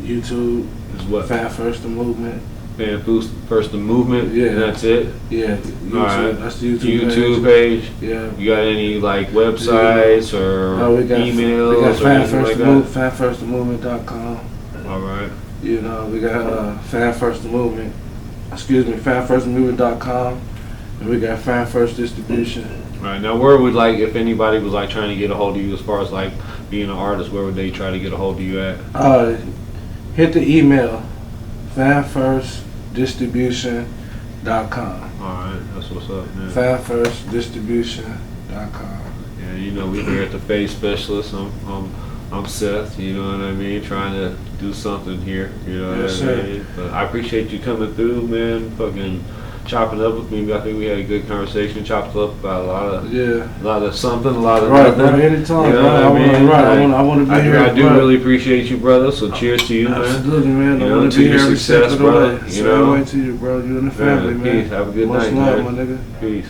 YouTube. Is what? Fan First the Movement. Fan First the Movement. Yeah. And that's it. Yeah, YouTube. Alright. That's the YouTube page. Yeah. You got any like websites or No, we got emails we got or anything like that? fanfirstthemovement.com. All right. You know, we got Fan First the Movement. fanfirstthemovement.com. And we got Fan First Distribution. All right. Now, where would like if anybody was like trying to get a hold of you as far as like being an artist, where would they try to get a hold of you at? Hit the email fanfirstdistribution.com. All right. That's what's up, man. fanfirstdistribution.com. Yeah, you know, we're here at the Face Specialist. I'm Seth, you know what I mean? Trying to do something here, you know Yes, what I sir. mean? But I appreciate you coming through, man. Fucking chopping up with me. I think we had a good conversation. Chopped up about a lot of something, a lot of Right, nothing. bro. Anytime, You know bro. what I want to be here. I do bro. really appreciate you, brother. So cheers to you, man. Absolutely, man. You I know, want to to be your here every success, step of the brother. way. You Same know? way to you, bro. You and the family, man. Peace. Have a good Much night, love, man. my nigga. Peace.